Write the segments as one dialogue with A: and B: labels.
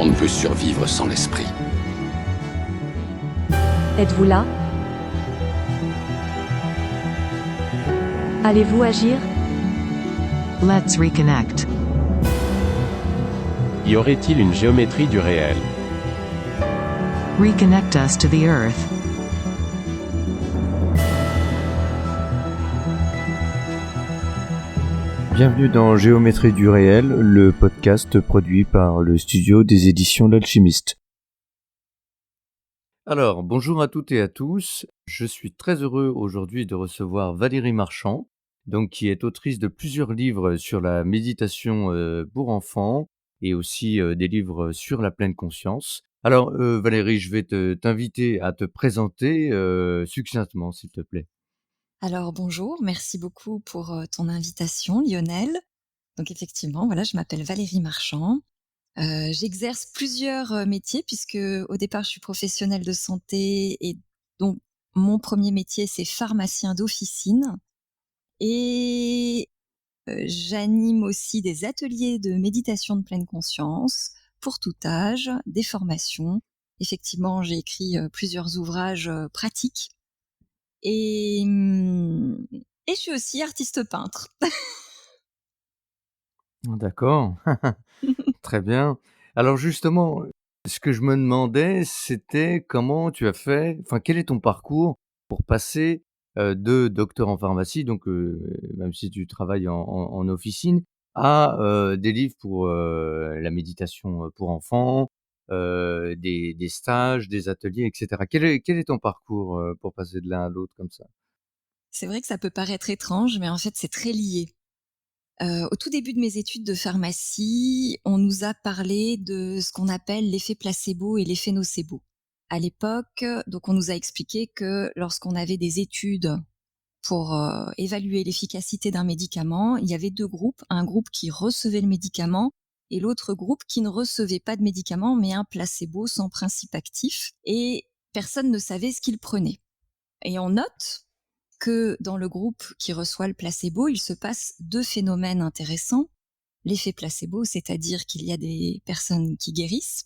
A: On ne peut survivre sans l'esprit.
B: Êtes-vous là? Allez-vous agir?
C: Let's reconnect.
D: Y aurait-il une géométrie du réel?
C: Reconnect us to the earth.
E: Bienvenue dans Géométrie du réel, le podcast produit par le studio des éditions L'Alchimiste. Alors, bonjour à toutes et à tous. Je suis très heureux aujourd'hui de recevoir Valérie Marchand, qui est autrice de plusieurs livres sur la méditation pour enfants et aussi des livres sur la pleine conscience. Alors, Valérie, je vais t'inviter à te présenter succinctement, s'il te plaît.
F: Alors bonjour, merci beaucoup pour ton invitation Lionel. Donc effectivement, voilà, je m'appelle Valérie Marchand. J'exerce plusieurs métiers puisque au départ je suis professionnelle de santé et donc mon premier métier c'est pharmacien d'officine et j'anime aussi des ateliers de méditation de pleine conscience pour tout âge, des formations. Effectivement, j'ai écrit plusieurs ouvrages pratiques et je suis aussi artiste peintre.
E: D'accord, très bien. Alors justement, ce que je me demandais, c'était comment tu as fait, enfin quel est ton parcours pour passer, de docteur en pharmacie, même si tu travailles en officine, à, des livres pour, la méditation, pour enfants, des stages, des ateliers et cetera. Quel est ton parcours, pour passer de l'un à l'autre comme ça?
F: C'est vrai que ça peut paraître étrange, mais en fait, c'est très lié. Au tout début de mes études de pharmacie, on nous a parlé de ce qu'on appelle l'effet placebo et l'effet nocebo. À l'époque, donc on nous a expliqué que lorsqu'on avait des études pour, évaluer l'efficacité d'un médicament, il y avait 2 groupes. Un groupe qui recevait le médicament et l'autre groupe qui ne recevait pas de médicament, mais un placebo sans principe actif et personne ne savait ce qu'il prenait. Et on note que dans le groupe qui reçoit le placebo, il se passe 2 phénomènes intéressants. L'effet placebo, c'est-à-dire qu'il y a des personnes qui guérissent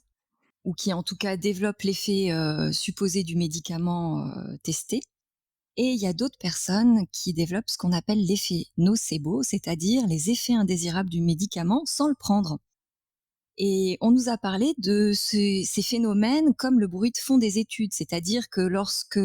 F: ou qui en tout cas développent l'effet supposé du médicament testé. Et il y a d'autres personnes qui développent ce qu'on appelle l'effet nocebo, c'est-à-dire les effets indésirables du médicament sans le prendre. Et on nous a parlé de ces phénomènes comme le bruit de fond des études, c'est-à-dire que lorsque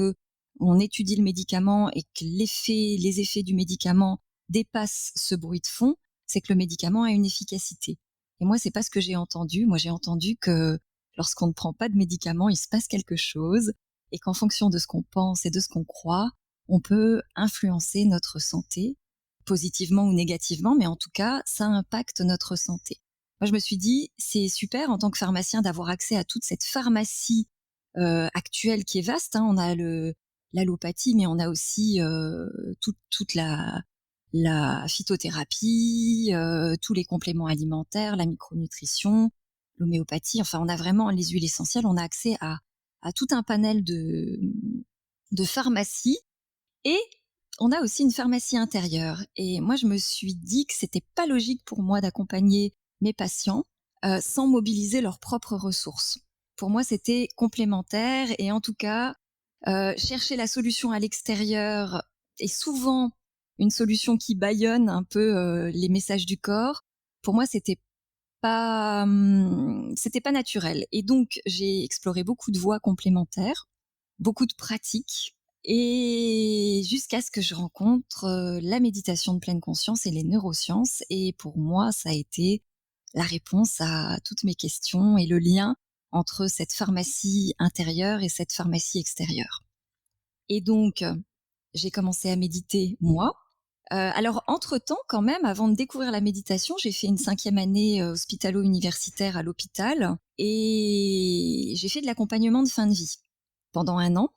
F: on étudie le médicament et que les effets du médicament dépassent ce bruit de fond, c'est que le médicament a une efficacité. Et moi, c'est pas ce que j'ai entendu. Moi, j'ai entendu que lorsqu'on ne prend pas de médicament, il se passe quelque chose et qu'en fonction de ce qu'on pense et de ce qu'on croit, on peut influencer notre santé, positivement ou négativement, mais en tout cas, ça impacte notre santé. Moi, je me suis dit, c'est super en tant que pharmacien d'avoir accès à toute cette pharmacie actuelle qui est vaste. Hein. On a l'allopathie, mais on a aussi toute la phytothérapie, tous les compléments alimentaires, la micronutrition, l'homéopathie. Enfin, on a vraiment les huiles essentielles. On a accès à tout un panel de pharmacies et on a aussi une pharmacie intérieure. Et moi, je me suis dit que c'était pas logique pour moi d'accompagner mes patients sans mobiliser leurs propres ressources. Pour moi, c'était complémentaire et en tout cas, chercher la solution à l'extérieur est souvent une solution qui bâillonne un peu les messages du corps. Pour moi, c'était pas naturel. Et donc, j'ai exploré beaucoup de voies complémentaires, beaucoup de pratiques et jusqu'à ce que je rencontre la méditation de pleine conscience et les neurosciences. Et pour moi, ça a été la réponse à toutes mes questions et le lien entre cette pharmacie intérieure et cette pharmacie extérieure. Et donc, j'ai commencé à méditer moi. Alors entre-temps quand même, avant de découvrir la méditation, j'ai fait une 5e année hospitalo-universitaire à l'hôpital et j'ai fait de l'accompagnement de fin de vie pendant 1 an.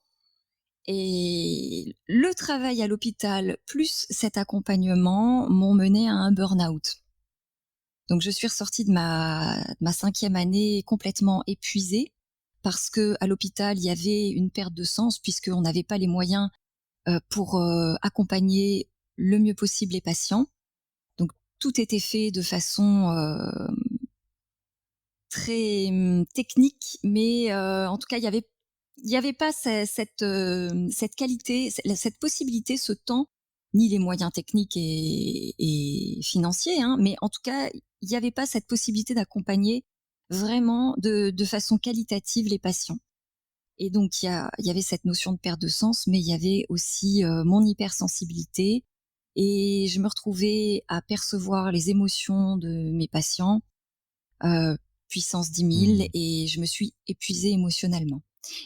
F: Et le travail à l'hôpital plus cet accompagnement m'ont mené à un burn-out. Donc je suis ressortie de ma 5e année complètement épuisée parce que à l'hôpital, il y avait une perte de sens puisqu'on n'avait pas les moyens pour accompagner le mieux possible les patients. Donc tout était fait de façon très, technique, mais en tout cas, il y avait pas cette qualité, cette possibilité, ce temps, ni les moyens techniques et financiers, hein, mais en tout cas, il y avait pas cette possibilité d'accompagner vraiment de façon qualitative les patients. Et donc il y avait cette notion de perte de sens, mais il y avait aussi, mon hypersensibilité, et je me retrouvais à percevoir les émotions de mes patients, heu, puissance 10 000,
E: Mmh.
F: et je me suis épuisée émotionnellement.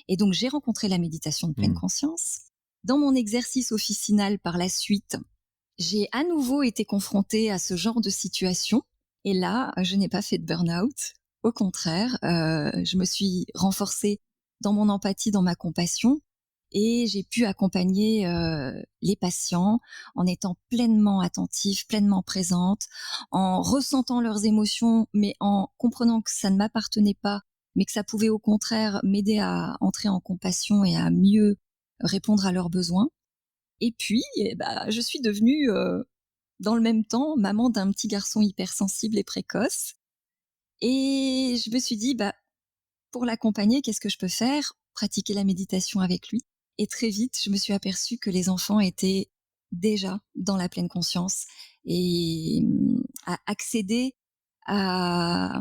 F: Et donc j'ai rencontré la méditation de pleine
E: Mmh.
F: conscience. Dans mon exercice officinal par la suite, j'ai à nouveau été confrontée à ce genre de situation, et là, je n'ai pas fait de burn-out. Au contraire, je me suis renforcée dans mon empathie, dans ma compassion, et j'ai pu accompagner, les patients en étant pleinement attentive, pleinement présente, en ressentant leurs émotions, mais en comprenant que ça ne m'appartenait pas, mais que ça pouvait au contraire m'aider à entrer en compassion et à mieux répondre à leurs besoins. Et puis, je suis devenue, dans le même temps, maman d'un petit garçon hypersensible et précoce, et je me suis dit: «Pour l'accompagner, qu'est-ce que je peux faire?» Pratiquer la méditation avec lui, et très vite, je me suis aperçue que les enfants étaient déjà dans la pleine conscience, et à accéder à,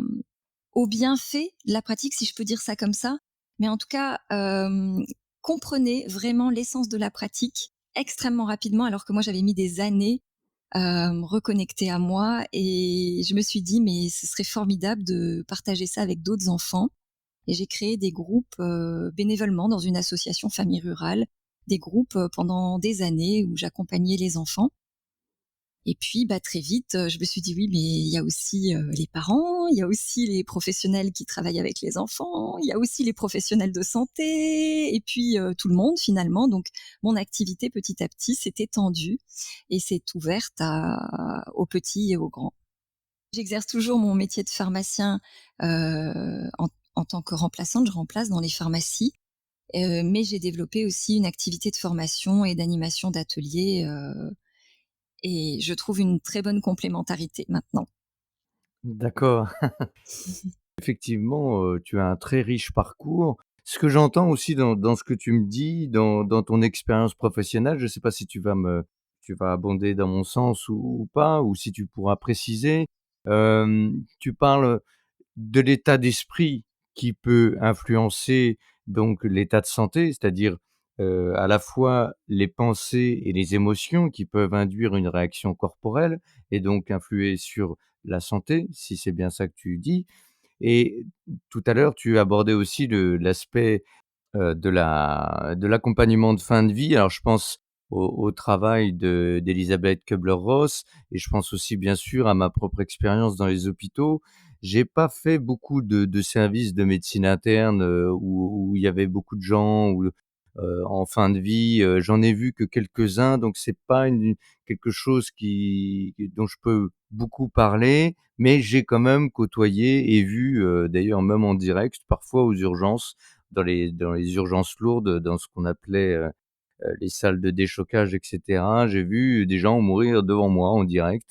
F: aux bienfaits de la pratique, si je peux dire ça comme ça. Mais en tout cas, comprenaient vraiment l'essence de la pratique extrêmement rapidement, alors que moi, j'avais mis des années me reconnecter à moi, et je me suis dit: «Mais ce serait formidable de partager ça avec d'autres enfants», et j'ai créé des groupes, bénévolement dans une association famille rurale, des groupes, pendant des années où j'accompagnais les enfants. Et puis, très vite, je me suis dit: «Oui, mais il y a aussi, les parents, il y a aussi les professionnels qui travaillent avec les enfants, il y a aussi les professionnels de santé, et puis, tout le monde finalement». Donc mon activité petit à petit s'est étendue et s'est ouverte aux petits et aux grands. J'exerce toujours mon métier de pharmacien, en tant que remplaçante. Je remplace dans les pharmacies, mais j'ai développé aussi une activité de formation et d'animation d'ateliers, et je trouve une très bonne complémentarité maintenant.
E: D'accord. Effectivement, tu as un très riche parcours. Ce que j'entends aussi dans ce que tu me dis, dans ton expérience professionnelle, je ne sais pas si tu vas abonder dans mon sens ou pas, ou si tu pourras préciser. Tu parles de l'état d'esprit qui peut influencer donc l'état de santé, c'est-à-dire, à la fois les pensées et les émotions qui peuvent induire une réaction corporelle et donc influer sur la santé, si c'est bien ça que tu dis. Et tout à l'heure, tu abordais aussi l'aspect, de l'accompagnement de fin de vie. Alors je pense au travail d'Elisabeth Kubler-Ross, et je pense aussi bien sûr à ma propre expérience dans les hôpitaux. J'ai pas fait beaucoup de services de médecine interne, où il y avait beaucoup de gens, en fin de vie, j'en ai vu que quelques-uns, donc c'est pas quelque chose dont je peux beaucoup parler, mais j'ai quand même côtoyé et vu, d'ailleurs même en direct, parfois aux urgences, dans les urgences lourdes, dans ce qu'on appelait, les salles de déchocage et cetera. J'ai vu des gens mourir devant moi en direct.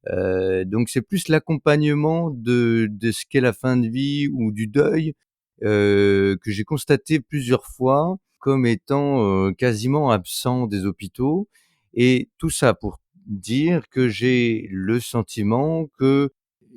E: Donc c'est plus l'accompagnement de ce qu'est la fin de vie ou du deuil, que j'ai constaté plusieurs fois comme étant, quasiment absent des hôpitaux, et tout ça pour dire que j'ai le sentiment que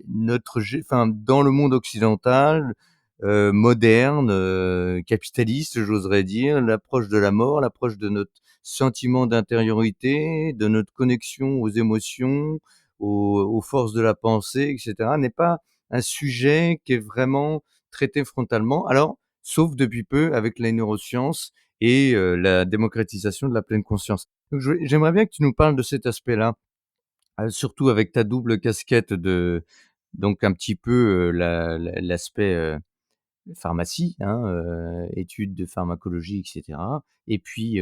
E: dans le monde occidental, moderne, capitaliste, j'oserais dire, l'approche de la mort, l'approche de notre sentiment d'intériorité, de notre connexion aux émotions, aux forces de la pensée et cetera, n'est pas un sujet qui est vraiment traité frontalement. Alors, sauf depuis peu avec les neurosciences et la démocratisation de la pleine conscience. Donc j'aimerais bien que tu nous parles de cet aspect-là, surtout avec ta double casquette donc un petit peu, l'aspect, pharmacie, hein, études de pharmacologie et cetera, et puis,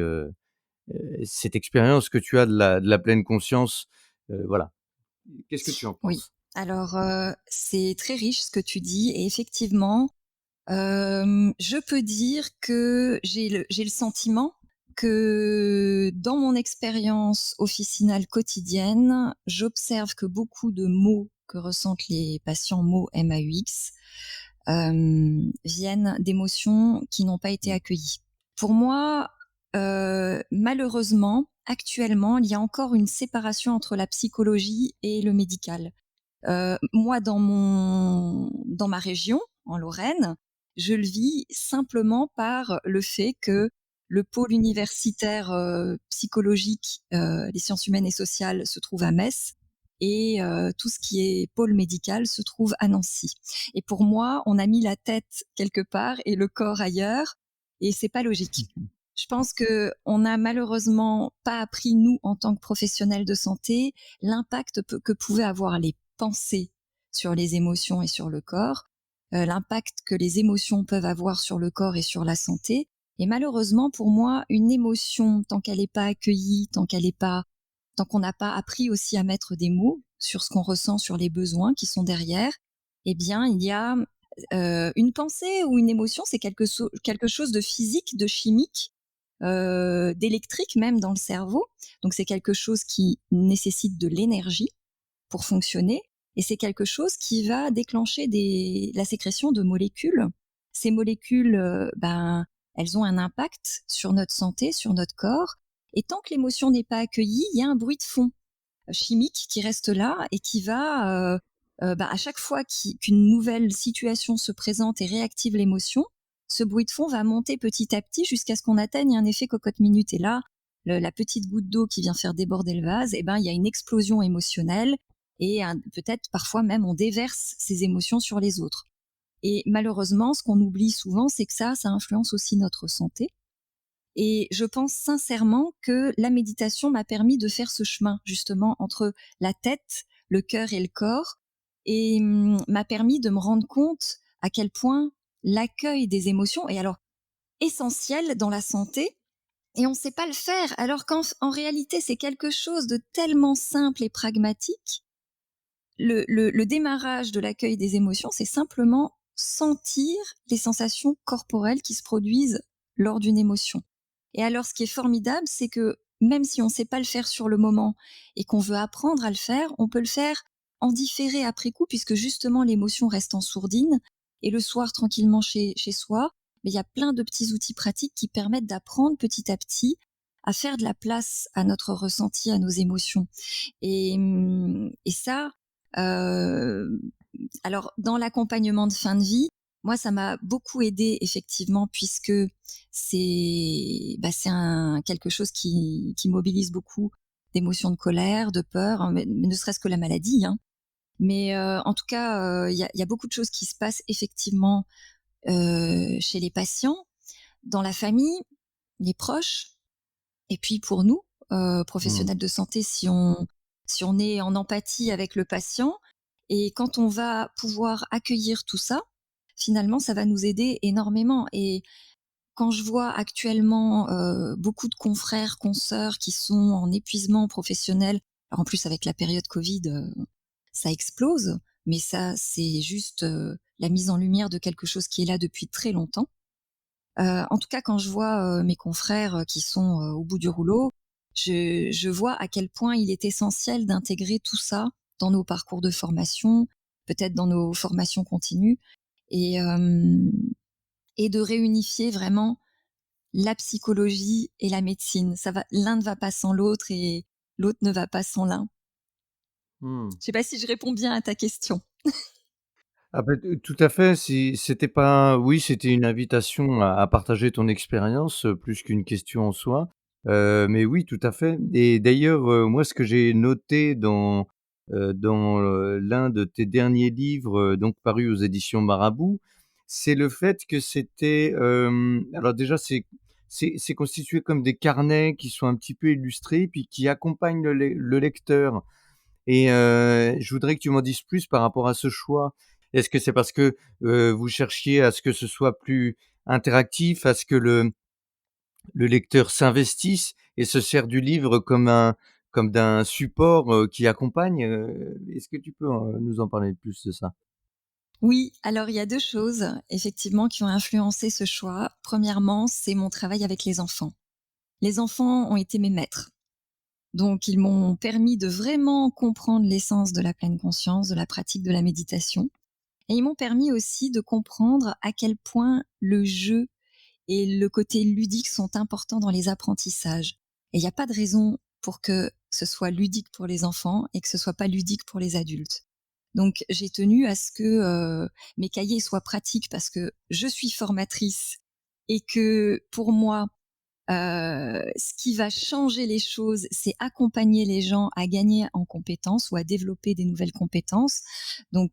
E: cette expérience que tu as de la pleine conscience, voilà. Qu'est-ce que tu en
F: Oui.
E: penses?
F: Alors, c'est très riche ce que tu dis, et effectivement, je peux dire que j'ai le sentiment que dans mon expérience officinale quotidienne, j'observe que beaucoup de mots que ressentent les patients MAUX viennent d'émotions qui n'ont pas été accueillies. Pour moi, malheureusement, actuellement, il y a encore une séparation entre la psychologie et le médical. Moi, dans ma région, en Lorraine, je le vis simplement par le fait que le pôle universitaire, psychologique, des sciences humaines et sociales se trouve à Metz et tout ce qui est pôle médical se trouve à Nancy. Et pour moi, on a mis la tête quelque part et le corps ailleurs et c'est pas logique. Je pense qu'on n'a malheureusement pas appris, nous, en tant que professionnels de santé, l'impact que pouvaient avoir les pensées sur les émotions et sur le corps, l'impact que les émotions peuvent avoir sur le corps et sur la santé. Et malheureusement, pour moi, une émotion, tant qu'elle n'est pas accueillie, tant qu'on n'a pas appris aussi à mettre des mots sur ce qu'on ressent, sur les besoins qui sont derrière, eh bien, il y a une pensée ou une émotion, c'est quelque chose de physique, de chimique, d'électrique même dans le cerveau. Donc c'est quelque chose qui nécessite de l'énergie pour fonctionner et c'est quelque chose qui va déclencher la sécrétion de molécules. Ces molécules, elles ont un impact sur notre santé, sur notre corps. Et tant que l'émotion n'est pas accueillie, il y a un bruit de fond chimique qui reste là et qui va, à chaque fois qu'une nouvelle situation se présente et réactive l'émotion, ce bruit de fond va monter petit à petit jusqu'à ce qu'on atteigne un effet cocotte-minute. Et là, la petite goutte d'eau qui vient faire déborder le vase, il y a une explosion émotionnelle et peut-être parfois même on déverse ces émotions sur les autres. Et malheureusement, ce qu'on oublie souvent, c'est que ça influence aussi notre santé. Et je pense sincèrement que la méditation m'a permis de faire ce chemin justement entre la tête, le cœur et le corps et m'a permis de me rendre compte à quel point l'accueil des émotions est alors essentiel dans la santé et on ne sait pas le faire alors qu'en réalité c'est quelque chose de tellement simple et pragmatique. Le démarrage de l'accueil des émotions, c'est simplement sentir les sensations corporelles qui se produisent lors d'une émotion. Et alors, ce qui est formidable, c'est que même si on ne sait pas le faire sur le moment et qu'on veut apprendre à le faire, on peut le faire en différé après coup, puisque justement l'émotion reste en sourdine. Et le soir, tranquillement chez soi, mais il y a plein de petits outils pratiques qui permettent d'apprendre petit à petit à faire de la place à notre ressenti, à nos émotions. Et ça, alors dans l'accompagnement de fin de vie, moi ça m'a beaucoup aidée effectivement puisque c'est quelque chose qui mobilise beaucoup d'émotions de colère, de peur, hein, mais ne serait-ce que la maladie, hein. Mais en tout cas, il y a beaucoup de choses qui se passent effectivement chez les patients, dans la famille, les proches, et puis pour nous,
E: Mmh.
F: professionnels de santé, si on est en empathie avec le patient et quand on va pouvoir accueillir tout ça, finalement, ça va nous aider énormément. Et quand je vois actuellement, beaucoup de confrères, consoeurs qui sont en épuisement professionnel, alors en plus avec la période covid, ça explose, mais ça, c'est juste, la mise en lumière de quelque chose qui est là depuis très longtemps. En tout cas, quand je vois, mes confrères, qui sont, au bout du rouleau, je vois à quel point il est essentiel d'intégrer tout ça dans nos parcours de formation, peut-être dans nos formations continues et hem et de réunifier vraiment la psychologie et la médecine. L'un ne va pas sans l'autre et l'autre ne va pas sans l'un.
E: Mmh.
F: Je sais pas si je réponds bien à ta question.
E: Ah bah, tout à fait, si c'était pas oui, c'était une invitation à partager ton expérience, plus qu'une question en soi. Mais oui, tout à fait et d'ailleurs, moi, ce que j'ai noté dans l'un de tes derniers livres, donc paru aux éditions Marabout, c'est le fait que c'était, alors déjà, c'est constitué comme des carnets qui sont un petit peu illustrés, puis qui accompagnent le lecteur et je voudrais que tu m'en dises plus par rapport à ce choix. Est-ce que c'est parce que, vous cherchiez à ce que ce soit plus interactif, à ce que le lecteur s'investisse et se sert du livre comme d'un support, qui accompagne, est-ce que tu peux nous en parler plus de ça?
F: Oui, alors il y a 2 choses effectivement qui ont influencé ce choix. Premièrement, c'est mon travail avec les enfants. Les enfants ont été mes maîtres. Donc ils m'ont permis de vraiment comprendre l'essence de la pleine conscience, de la pratique de la méditation et ils m'ont permis aussi de comprendre à quel point le jeu et le côté ludique sont importants dans les apprentissages. Et il n'y a pas de raison pour que ce soit ludique pour les enfants et que ce soit pas ludique pour les adultes. Donc j'ai tenu à ce que mes cahiers soient pratiques parce que je suis formatrice et que pour moi, ce qui va changer les choses, c'est accompagner les gens à gagner en compétences ou à développer des nouvelles compétences. Donc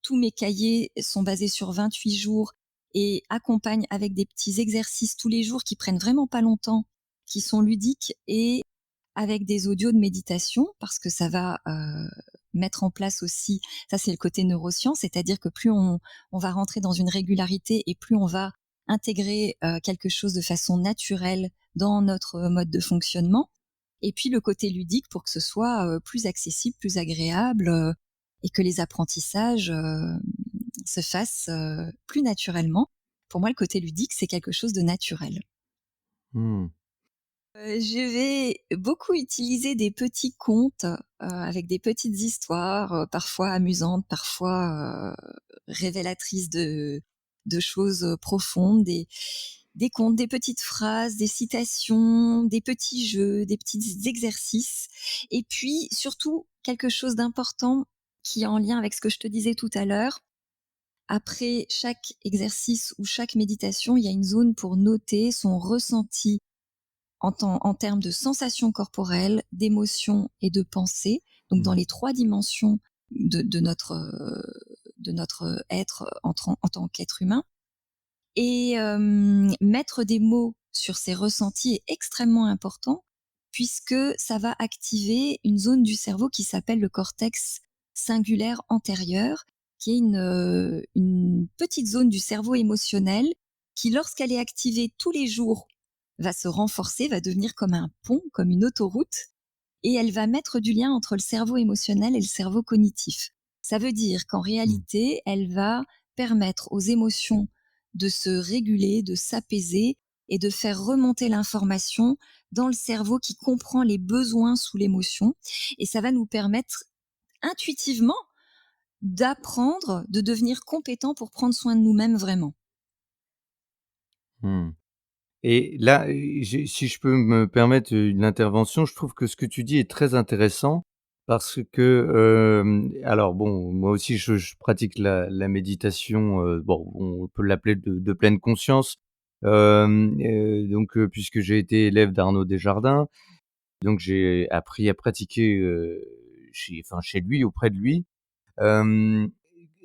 F: tous mes cahiers sont basés sur 28 jours et accompagnent avec des petits exercices tous les jours qui prennent vraiment pas longtemps, qui sont ludiques et avec des audios de méditation parce que ça va mettre en place aussi, ça c'est le côté neurosciences, c'est-à-dire que plus on va rentrer dans une régularité et plus on va intégrer quelque chose de façon naturelle dans notre mode de fonctionnement. Et puis le côté ludique pour que ce soit plus accessible, plus agréable et que les apprentissages se fassent plus naturellement. Pour moi, le côté ludique, c'est quelque chose de naturel.
E: Mmh.
F: Je vais beaucoup utiliser des petits contes, avec des petites histoires, parfois amusantes, parfois, révélatrices de choses, profondes, des contes, des petites phrases, des citations, des petits jeux, des petits exercices et puis surtout quelque chose d'important qui est en lien avec ce que je te disais tout à l'heure. Après chaque exercice ou chaque méditation, il y a une zone pour noter son ressenti en termes de sensations corporelles, d'émotions et de pensées, donc dans
E: Mmh.
F: les 3 dimensions de notre être en tant qu'être humain et mettre des mots sur ces ressentis est extrêmement important puisque ça va activer une zone du cerveau qui s'appelle le cortex singulaire antérieur, qui est une petite zone du cerveau émotionnel qui, lorsqu'elle est activée tous les jours, va se renforcer, va devenir comme un pont, comme une autoroute et elle va mettre du lien entre le cerveau émotionnel et le cerveau cognitif. Ça veut dire qu'en
E: Mmh.
F: réalité, elle va permettre aux émotions de se réguler, de s'apaiser et de faire remonter l'information dans le cerveau qui comprend les besoins sous l'émotion. Et ça va nous permettre intuitivement d'apprendre, de devenir compétent pour prendre soin de nous-mêmes vraiment.
E: Mmh. Et là, si je peux me permettre une intervention, je trouve que ce que tu dis est très intéressant parce que, alors bon, moi aussi je pratique la méditation, bon, on peut l'appeler de pleine conscience, donc puisque j'ai été élève d'Arnaud Desjardins, donc j'ai appris à pratiquer, chez lui, auprès de lui. Hem,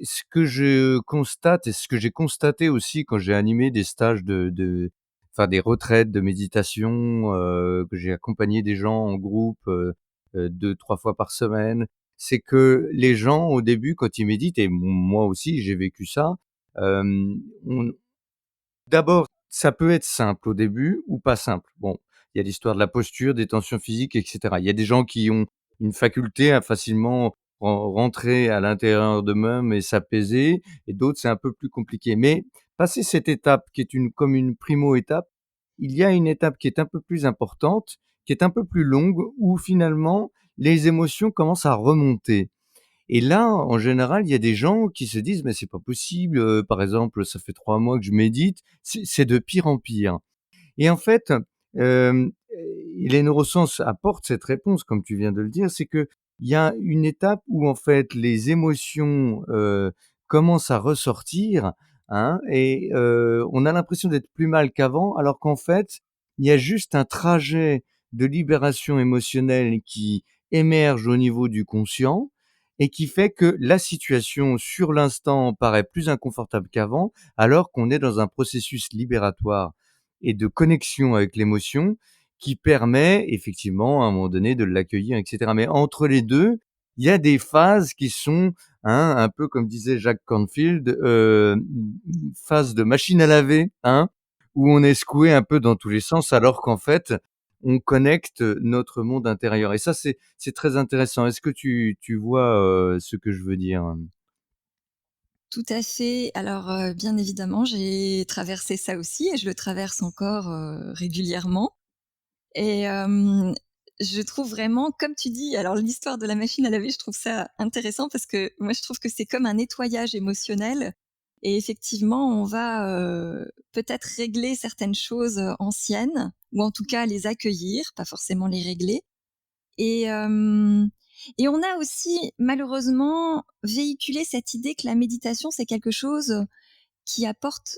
E: Ce que je constate et ce que j'ai constaté aussi quand j'ai animé des stages enfin des retraites de méditation, que j'ai accompagné des gens en groupe, 2-3 fois par semaine, c'est que les gens au début quand ils méditent et moi aussi j'ai vécu ça, on d'abord, ça peut être simple au début ou pas simple. Bon, il y a l'histoire de la posture, des tensions physiques et cetera. Il y a des gens qui ont une faculté à facilement rentrer à l'intérieur d'eux-mêmes et s'apaiser et d'autres, c'est un peu plus compliqué. Mais passer cette étape qui est comme une primo étape, il y a une étape qui est un peu plus importante, qui est un peu plus longue où finalement les émotions commencent à remonter. Et là, en général, il y a des gens qui se disent: «Mais c'est pas possible, par exemple, ça fait 3 mois que je médite, c'est de pire en pire». Et en fait, hem, les neurosciences apportent cette réponse, comme tu viens de le dire, c'est qu'il y a une étape où en fait les émotions, commencent à ressortir, hein, et on a l'impression d'être plus mal qu'avant, alors qu'en fait, il y a juste un trajet de libération émotionnelle qui émerge au niveau du conscient et qui fait que la situation sur l'instant paraît plus inconfortable qu'avant, alors qu'on est dans un processus libératoire et de connexion avec l'émotion qui permet effectivement à un moment donné de l'accueillir et cetera. Mais entre les 2, il y a des phases qui sont, hein, un peu comme disait Jacques Canfield, phase de machine à laver, hein, où on est secoué un peu dans tous les sens alors qu'en fait, on connecte notre monde intérieur et ça c'est très intéressant. Est-ce que tu vois, ce que je veux dire?
F: Tout à fait. Alors, bien évidemment, j'ai traversé ça aussi et je le traverse encore, régulièrement et je trouve vraiment, comme tu dis, alors l'histoire de la machine à laver, je trouve ça intéressant parce que moi, je trouve que c'est comme un nettoyage émotionnel et effectivement, on va, peut-être régler certaines choses, anciennes ou en tout cas les accueillir, pas forcément les régler et et on a aussi malheureusement véhiculé cette idée que la méditation, c'est quelque chose qui apporte,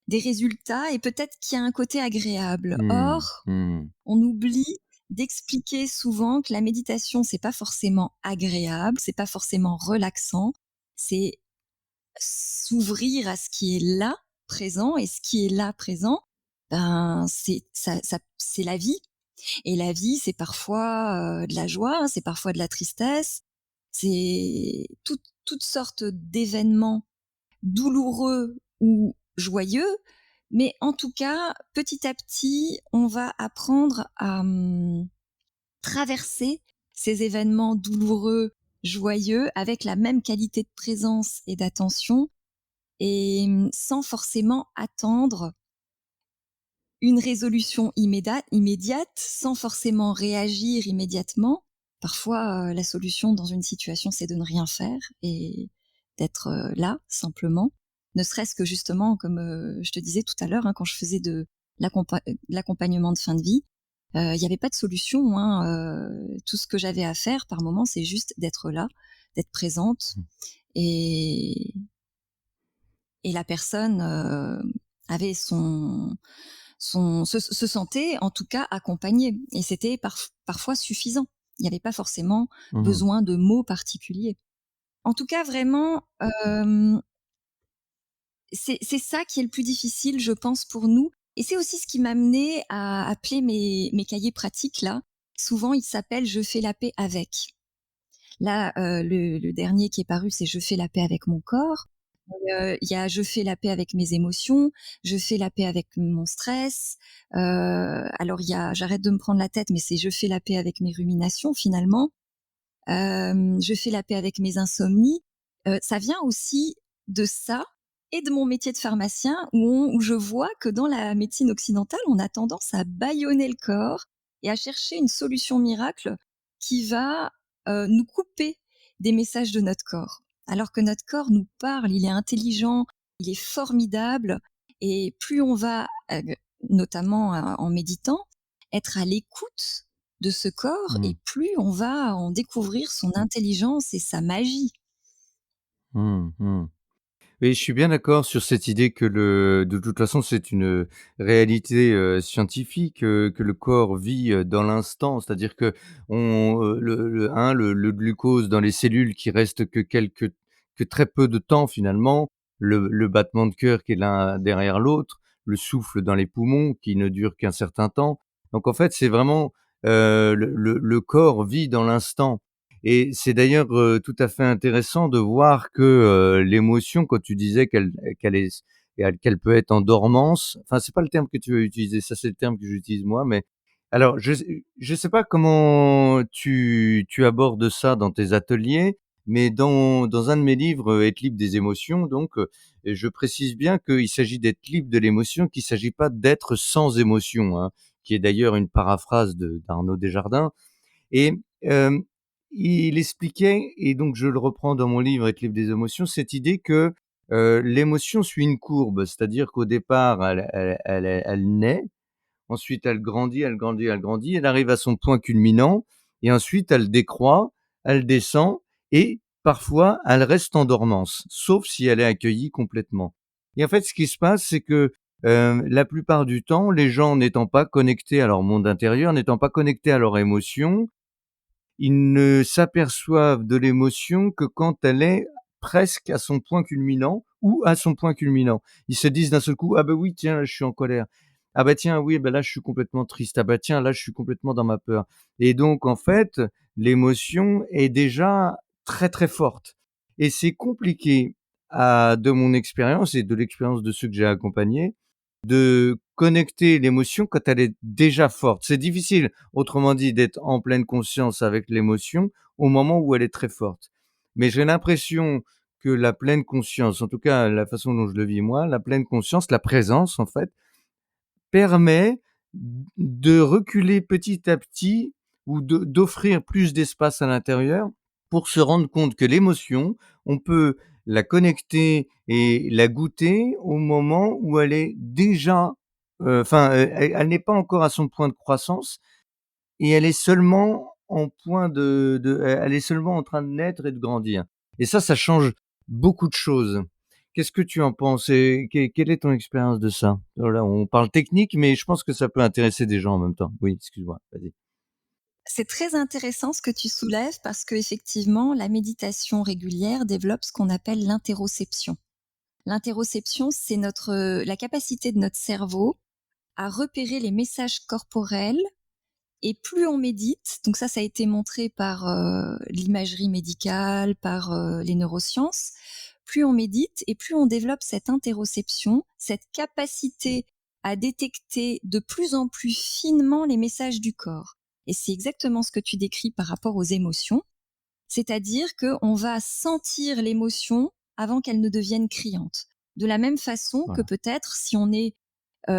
F: des résultats et peut-être qui a un côté agréable.
E: Mmh.
F: Or,
E: Mmh.
F: on oublie d'expliquer souvent que la méditation, c'est pas forcément agréable, c'est pas forcément relaxant, c'est s'ouvrir à ce qui est là, présent et ce qui est là, présent, ben, c'est la vie et la vie, c'est parfois, de la joie, hein, c'est parfois de la tristesse, c'est toutes sortes d'événements douloureux ou joyeux, mais en tout cas, petit à petit, on va apprendre à, traverser ces événements douloureux, joyeux, avec la même qualité de présence et d'attention et sans forcément attendre une résolution immédiate, sans forcément réagir immédiatement. Parfois, la solution dans une situation, c'est de ne rien faire et d'être, là, simplement. Ne serait-ce que justement, comme, je te disais tout à l'heure, hein, quand je faisais de l'accompagnement de fin de vie, il y avait pas de solution, hein, tout ce que j'avais à faire par moment, c'est juste d'être là, d'être présente et la personne, avait se sentait en tout cas accompagnée et c'était parfois suffisant. Il n'y avait pas forcément
E: Mmh.
F: besoin de mots particuliers. En tout cas, vraiment, c'est ça qui est le plus difficile, je pense, pour nous et c'est aussi ce qui m'a amenée à appeler mes cahiers pratiques là. Souvent, ils s'appellent «Je fais la paix avec». Là, le dernier qui est paru, c'est «Je fais la paix avec mon corps». Il y a «Je fais la paix avec mes émotions», «Je fais la paix avec mon stress», alors il y a «J'arrête de me prendre la tête», mais c'est «Je fais la paix avec mes ruminations» finalement. «Je fais la paix avec mes insomnies». Ça vient aussi de ça et de mon métier de pharmacien où je vois que dans la médecine occidentale, on a tendance à bâillonner le corps et à chercher une solution miracle qui va, nous couper des messages de notre corps. Alors que notre corps nous parle, il est intelligent, il est formidable et plus on va, notamment, en méditant, être à l'écoute de ce corps
E: Mmh.
F: et plus on va en découvrir son intelligence et sa magie.
E: Mmh. Mmh. Oui, je suis bien d'accord sur cette idée que de toute façon, c'est une réalité, scientifique, que le corps vit, dans l'instant. C'est-à-dire que le glucose dans les cellules qui reste que très peu de temps finalement, le battement de cœur qui est l'un derrière l'autre, le souffle dans les poumons qui ne dure qu'un certain temps. Donc en fait, c'est vraiment, le corps vit dans l'instant. Et c'est d'ailleurs, tout à fait intéressant de voir que, l'émotion, quand tu disais qu'elle peut être en dormance, enfin, c'est pas le terme que tu as utilisé, ça, c'est le terme que j'utilise moi, mais alors je sais pas comment tu abordes ça dans tes ateliers, mais dans un de mes livres, Être libre des émotions donc, je précise bien qu'il s'agit d'être libre de l'émotion, qu'il s'agit pas d'être sans émotion, hein, qui est d'ailleurs une paraphrase d'Arnaud Desjardins et hem, il expliquait et donc je le reprends dans mon livre Être libre des émotions, cette idée que, l'émotion suit une courbe. C'est-à-dire qu'au départ, elle naît, ensuite elle grandit, elle grandit, elle grandit, elle arrive à son point culminant et ensuite elle décroît, elle descend et parfois elle reste en dormance, sauf si elle est accueillie complètement. Et en fait, ce qui se passe, c'est que, la plupart du temps, les gens n'étant pas connectés à leur monde intérieur, n'étant pas connectés à leurs émotions, ils ne s'aperçoivent de l'émotion que quand elle est presque à son point culminant ou à son point culminant. Ils se disent d'un seul coup: «Ah bah oui, tiens, là, je suis en colère. Ah bah tiens, oui, bah là, je suis complètement triste. Ah bah tiens, là, je suis complètement dans ma peur» et donc en fait, l'émotion est déjà très, très forte et c'est compliqué de mon expérience et de l'expérience de ceux que j'ai accompagnés, de connecter l'émotion quand elle est déjà forte. C'est difficile, autrement dit, d'être en pleine conscience avec l'émotion au moment où elle est très forte. Mais j'ai l'impression que la pleine conscience, en tout cas la façon dont je le vis moi, la pleine conscience, la présence en fait, permet de reculer petit à petit ou d'offrir plus d'espace à l'intérieur pour se rendre compte que l'émotion, on peut la connecter et la goûter au moment où elle est déjà, elle n'est pas encore à son point de croissance et elle est seulement en point elle est seulement en train de naître et de grandir et ça change beaucoup de choses. Qu'est-ce que tu en penses et quelle est ton expérience de ça? Voilà, on parle technique, mais je pense que ça peut intéresser des gens en même temps. Oui, excuse-moi, vas-y.
F: C'est très intéressant ce que tu soulèves parce qu'effectivement, la méditation régulière développe ce qu'on appelle l'interoception. L'interoception, c'est la capacité de notre cerveau à repérer les messages corporels et plus on médite, donc ça a été montré par l'imagerie médicale, par les neurosciences, plus on médite et plus on développe cette interoception, cette capacité à détecter de plus en plus finement les messages du corps. Et c'est exactement ce que tu décris par rapport aux émotions, c'est-à-dire qu'on va sentir l'émotion avant qu'elle ne devienne criante. De la même façon que
E: Voilà.
F: peut-être si on est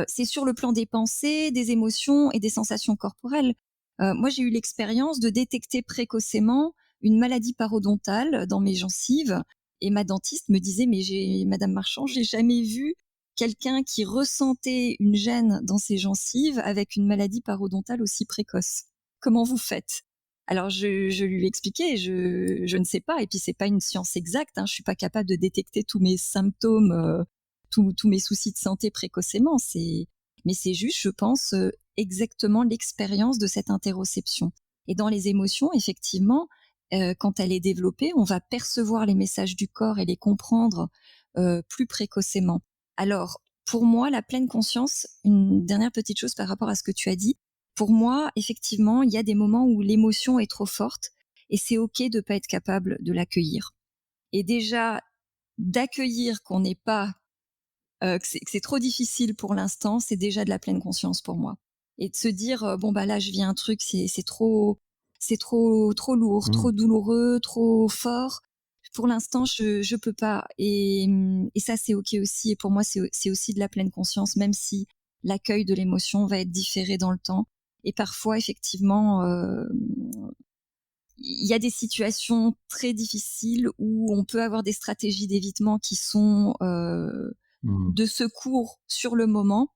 F: c'est sur le plan des pensées, des émotions et des sensations corporelles. Moi, j'ai eu l'expérience de détecter précocement une maladie parodontale dans mes gencives et ma dentiste me disait: «Mais madame Marchand, j'ai jamais vu quelqu'un qui ressentait une gêne dans ses gencives avec une maladie parodontale aussi précoce. Comment vous faites?» Alors je lui ai expliqué, je ne sais pas et puis c'est pas une science exacte, hein, je suis pas capable de détecter tous mes symptômes, tous mes soucis de santé précocement. Mais c'est juste, je pense, exactement l'expérience de cette interoception. Et dans les émotions, effectivement, quand elle est développée, on va percevoir les messages du corps et les comprendre plus précocement. Alors, pour moi, la pleine conscience, une dernière petite chose par rapport à ce que tu as dit, pour moi, effectivement, il y a des moments où l'émotion est trop forte et c'est OK de ne pas être capable de l'accueillir. Et déjà, d'accueillir qu'on n'est pas que c'est trop difficile pour l'instant, c'est déjà de la pleine conscience pour moi. Et de se dire, «Bon, bah, là, je vis un truc, c'est trop lourd,
E: Mmh.
F: trop douloureux, trop fort. Pour l'instant, je peux pas» et ça, c'est OK aussi et pour moi, c'est aussi de la pleine conscience, même si l'accueil de l'émotion va être différé dans le temps et parfois, effectivement, il y a des situations très difficiles où on peut avoir des stratégies d'évitement qui sont,
E: Mmh.
F: de secours sur le moment,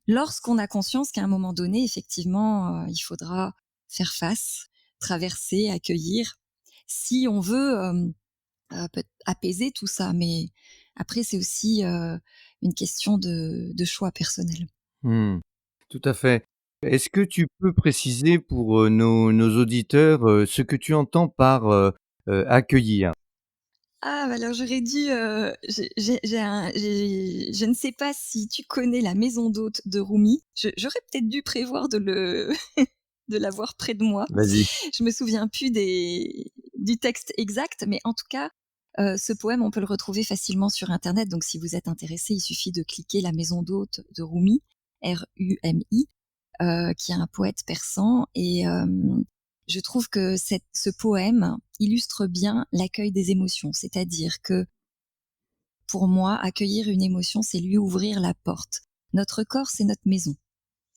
F: lorsqu'on a conscience qu'à un moment donné, effectivement, il faudra faire face, traverser, accueillir, si on veut, peut apaiser tout ça. Mais après, c'est aussi, une question de choix personnel.
E: Mmh. Tout à fait. Est-ce que tu peux préciser pour, nos auditeurs, ce que tu entends par, accueillir?
F: Ah, bah, alors j'aurais dû, je ne sais pas si tu connais la maison d'hôtes de Rumi. J'aurais peut-être dû prévoir de l'avoir près de moi.
E: Vas-y.
F: Je me souviens plus du texte exact, mais en tout cas, ce poème, on peut le retrouver facilement sur internet, donc si vous êtes intéressé, il suffit de cliquer La maison d'hôtes de Rumi, Rumi, qui est un poète persan et je trouve que ce poème illustre bien l'accueil des émotions. C'est-à-dire que, pour moi, accueillir une émotion, c'est lui ouvrir la porte. Notre corps, c'est notre maison.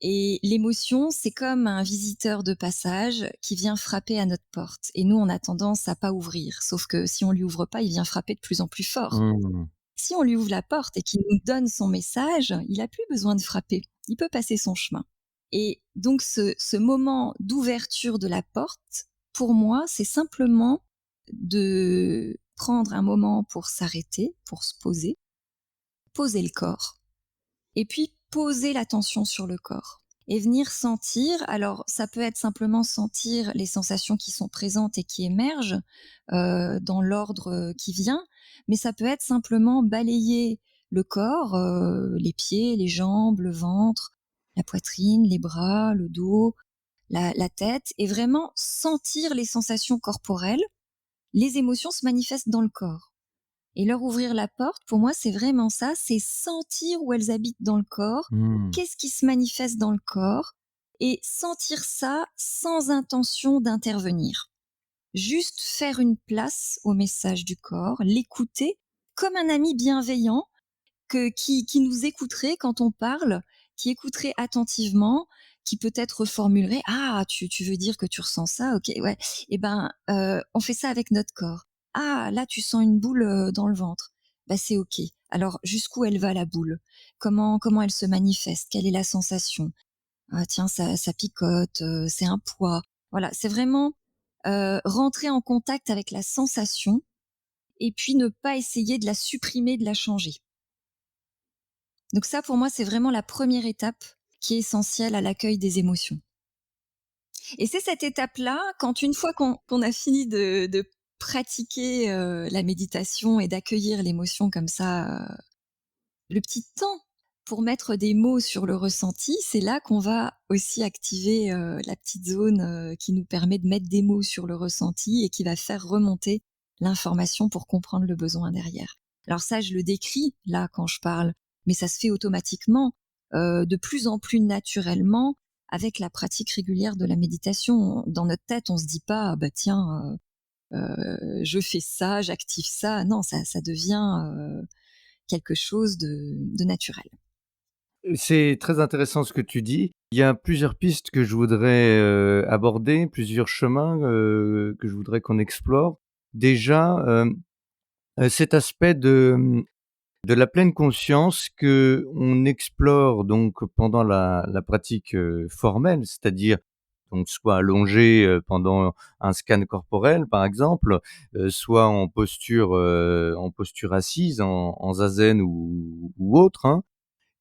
F: Et l'émotion, c'est comme un visiteur de passage qui vient frapper à notre porte. Et nous, on a tendance à pas ouvrir. Sauf que si on lui ouvre pas, il vient frapper de plus en plus fort.
E: Mmh.
F: Si on lui ouvre la porte et qu'il nous donne son message, il a plus besoin de frapper. Il peut passer son chemin. Et donc, ce moment d'ouverture de la porte, pour moi, c'est simplement de prendre un moment pour s'arrêter, pour se poser le corps et puis poser l'attention sur le corps et venir sentir. Alors, ça peut être simplement sentir les sensations qui sont présentes et qui émergent dans l'ordre qui vient, mais ça peut être simplement balayer le corps, les pieds, les jambes, le ventre, la poitrine, les bras, le dos, la tête, et vraiment sentir les sensations corporelles. Les émotions se manifestent dans le corps. Et leur ouvrir la porte, pour moi, c'est vraiment ça, c'est sentir où elles habitent dans le corps,
E: Mmh.
F: qu'est-ce qui se manifeste dans le corps, et sentir ça sans intention d'intervenir. Juste faire une place au message du corps, l'écouter comme un ami bienveillant qui nous écouterait quand on parle qui écouterait attentivement, qui peut-être reformulerait: «Ah, tu veux dire que tu ressens ça? OK, ouais. Et ben, on fait ça avec notre corps. Ah, là, tu sens une boule, dans le ventre. Bah, c'est OK. Alors jusqu'où elle va la boule? Comment elle se manifeste? Quelle est la sensation? Ah tiens, ça picote, c'est un poids». Voilà, c'est vraiment, rentrer en contact avec la sensation et puis ne pas essayer de la supprimer, de la changer. Donc ça, pour moi, c'est vraiment la première étape qui est essentielle à l'accueil des émotions. Et c'est cette étape-là, quand une fois qu'on a fini de pratiquer, la méditation et d'accueillir l'émotion comme ça, le petit temps pour mettre des mots sur le ressenti, c'est là qu'on va aussi activer, la petite zone, qui nous permet de mettre des mots sur le ressenti et qui va faire remonter l'information pour comprendre le besoin derrière. Alors ça, je le décris là quand je parle, mais ça se fait automatiquement, de plus en plus naturellement avec la pratique régulière de la méditation. Dans notre tête, on se dit pas: «Ah bah tiens, je fais ça, j'active ça». Non, ça devient, quelque chose de naturel.
E: C'est très intéressant ce que tu dis. Il y a plusieurs pistes que je voudrais, aborder, plusieurs chemins, que je voudrais qu'on explore. Déjà, cet aspect de la pleine conscience que on explore donc pendant la pratique, formelle, c'est-à-dire donc soit allongé, pendant un scan corporel par exemple, soit en posture assise, en zazen ou autre, hein.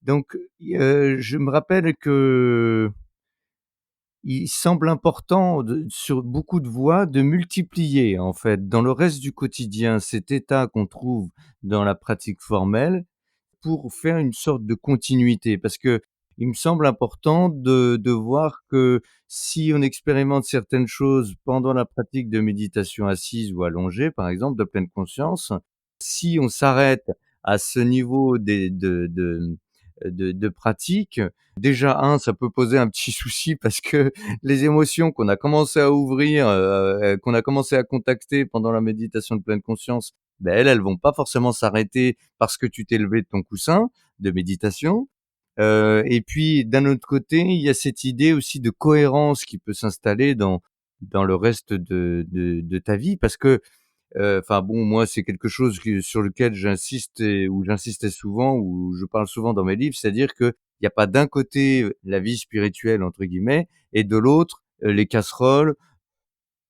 E: Donc je me rappelle que il semble important sur beaucoup de voies de multiplier en fait dans le reste du quotidien cet état qu'on trouve dans la pratique formelle pour faire une sorte de continuité. Parce que il me semble important de voir que si on expérimente certaines choses pendant la pratique de méditation assise ou allongée, par exemple, de pleine conscience, si on s'arrête à ce niveau de pratique, déjà ça peut poser un petit souci parce que les émotions qu'on a commencé à ouvrir, qu'on a commencé à contacter pendant la méditation de pleine conscience, ben elles vont pas forcément s'arrêter parce que tu t'es levé de ton coussin de méditation. Et puis d'un autre côté, il y a cette idée aussi de cohérence qui peut s'installer dans le reste de ta vie parce que, enfin bon, moi, c'est quelque chose sur lequel j'insiste et où j'insistais souvent, où je parle souvent dans mes livres, c'est-à-dire qu'il y a pas d'un côté, «la vie spirituelle» entre guillemets et de l'autre, les casseroles,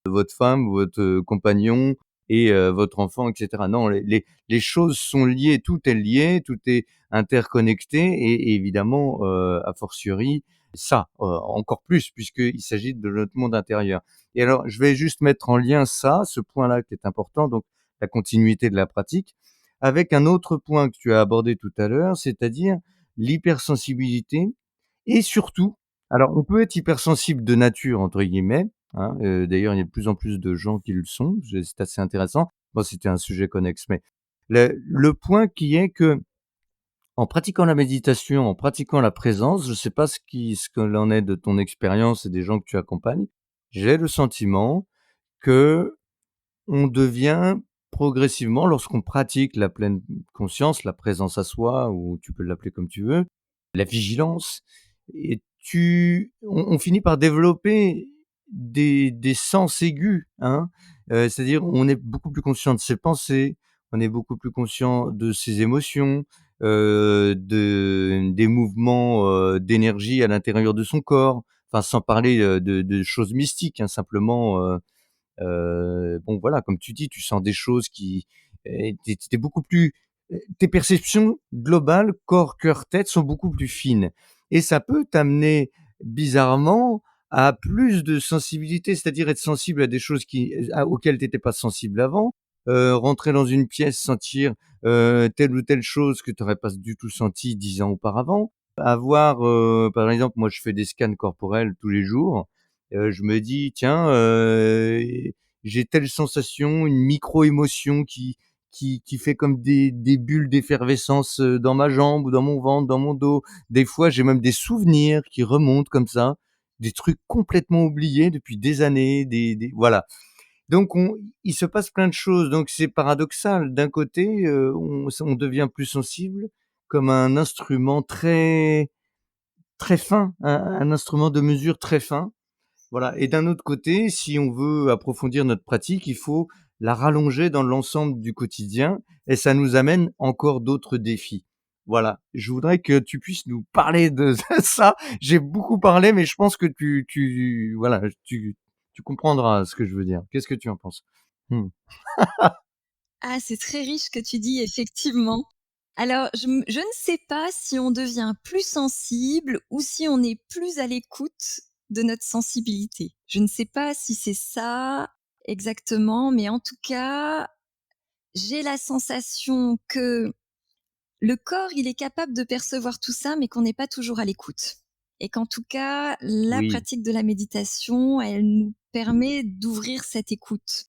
E: votre femme, votre, compagnon et votre enfant et cetera. Non, les choses sont liées, tout est lié, tout est interconnecté et évidemment, a fortiori ça, encore plus puisqu'il s'agit de notre monde intérieur. Et alors je vais juste mettre en lien ça, ce point-là qui est important, donc la continuité de la pratique, avec un autre point que tu as abordé tout à l'heure, c'est-à-dire l'hypersensibilité et surtout alors on peut être «hypersensible de nature» entre guillemets, hein, d'ailleurs, il y a de plus en plus de gens qui le sont, c'est assez intéressant. Bon, c'était un sujet connexe, mais le point qui est que en pratiquant la méditation, en pratiquant la présence, je ne sais pas ce que l'en est de ton expérience et des gens que tu accompagnes, j'ai le sentiment que on devient progressivement, lorsqu'on pratique la pleine conscience, la présence à soi ou tu peux l'appeler comme tu veux, la vigilance et on finit par développer des sens aigus, hein. C'est-à-dire on est beaucoup plus conscient de ses pensées, on est beaucoup plus conscient de ses émotions, des mouvements, d'énergie à l'intérieur de son corps. Enfin sans parler, de choses mystiques, hein, simplement, bon voilà, comme tu dis, tu sens des choses qui tu beaucoup plus tes perceptions globales, corps, cœur, tête sont beaucoup plus fines et ça peut t'amener bizarrement à plus de sensibilité, c'est-à-dire être sensible à des choses auxquelles tu étais pas sensible avant, rentrer dans une pièce, sentir, telle ou telle chose que tu aurais pas du tout senti 10 ans auparavant. Avoir, par exemple, moi je fais des scans corporels tous les jours, je me dis: «Tiens, j'ai telle sensation, une micro-émotion qui fait comme des bulles d'effervescence, dans ma jambe ou dans mon ventre, dans mon dos». Des fois, j'ai même des souvenirs qui remontent comme ça, des trucs complètement oubliés depuis des années, des voilà. Donc il se passe plein de choses, donc c'est paradoxal. D'un côté, on devient plus sensible comme un instrument très très fin, un instrument de mesure très fin. Voilà, et d'un autre côté, si on veut approfondir notre pratique, il faut la rallonger dans l'ensemble du quotidien et ça nous amène encore d'autres défis. Voilà, je voudrais que tu puisses nous parler de ça. J'ai beaucoup parlé, mais je pense que voilà, tu comprendras ce que je veux dire. Qu'est-ce que tu en penses? Mmh.
F: Ah, c'est très riche ce que tu dis, effectivement. Alors, je ne sais pas si on devient plus sensible ou si on est plus à l'écoute de notre sensibilité. Je ne sais pas si c'est ça exactement, mais en tout cas, j'ai la sensation que le corps, il est capable de percevoir tout ça, mais qu'on n'est pas toujours à l'écoute. Et qu'en tout cas, la
E: Oui,
F: pratique de la méditation, elle nous permet d'ouvrir cette écoute.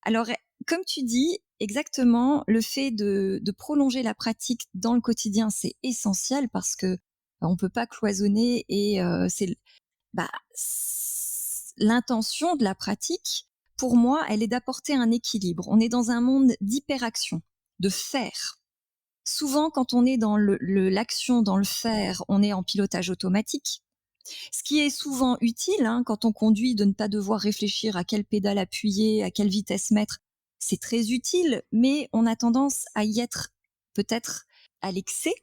F: Alors, comme tu dis, exactement, le fait de prolonger la pratique dans le quotidien, c'est essentiel parce que on peut pas cloisonner et c'est bah, l'intention de la pratique, pour moi, elle est d'apporter un équilibre. On est dans un monde d'hyperaction, de faire. Souvent, quand on est dans l'action, dans le faire, on est en pilotage automatique. Ce qui est souvent utile, hein, quand on conduit, de ne pas devoir réfléchir à quelle pédale appuyer, à quelle vitesse mettre. C'est très utile, mais on a tendance à y être peut-être à l'excès.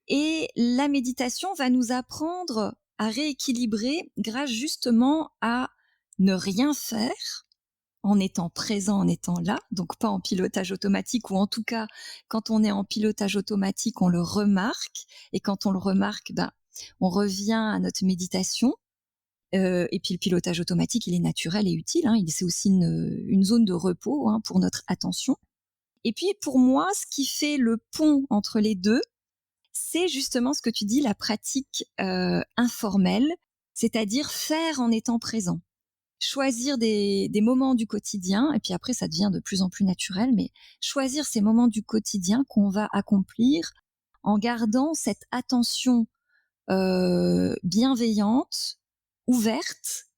F: Et la méditation va nous apprendre à rééquilibrer grâce justement à ne rien faire en étant présent, en étant là, donc pas en pilotage automatique, ou en tout cas, quand on est en pilotage automatique, on le remarque, et quand on le remarque, ben, on revient à notre méditation. Et puis le pilotage automatique, il est naturel et utile, hein, c'est aussi une zone de repos, hein, pour notre attention. Et puis pour moi, ce qui fait le pont entre les deux, c'est justement ce que tu dis, la pratique informelle, c'est-à-dire faire en étant présent. Choisir des moments du quotidien, et puis après ça devient de plus en plus naturel, mais choisir ces moments du quotidien qu'on va accomplir en gardant cette attention bienveillante, ouverte,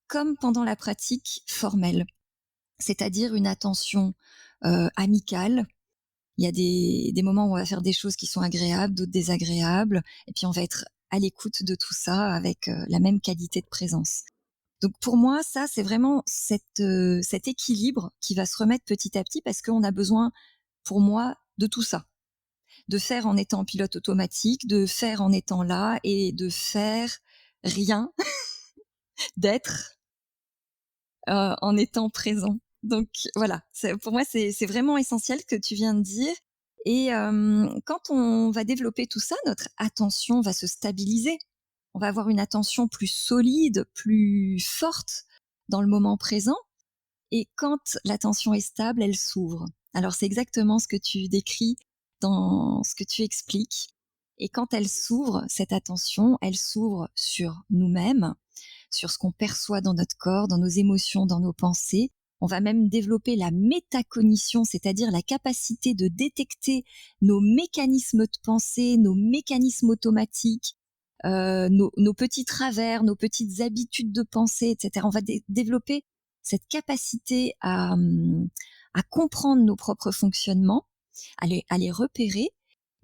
F: comme pendant la pratique formelle, c'est-à-dire une attention amicale. Il y a des moments où on va faire des choses qui sont agréables, d'autres désagréables, et puis on va être à l'écoute de tout ça avec la même qualité de présence. Donc pour moi, ça, c'est vraiment cet équilibre qui va se remettre petit à petit parce qu'on a besoin, pour moi, de tout ça. De faire en étant en pilote automatique, de faire en étant là et de faire rien, d'être en étant présent. Donc voilà, pour moi, c'est vraiment essentiel que tu viens de dire. Et quand on va développer tout ça, notre attention va se stabiliser. On va avoir une attention plus solide, plus forte dans le moment présent. Et quand l'attention est stable, elle s'ouvre. Alors c'est exactement ce que tu décris dans ce que tu expliques. Et quand elle s'ouvre, cette attention, elle s'ouvre sur nous-mêmes, sur ce qu'on perçoit dans notre corps, dans nos émotions, dans nos pensées. On va même développer la métacognition, c'est-à-dire la capacité de détecter nos mécanismes de pensée, nos mécanismes automatiques, nos petits travers, nos petites habitudes de pensée, etc. On va développer cette capacité à comprendre nos propres fonctionnements, à les repérer,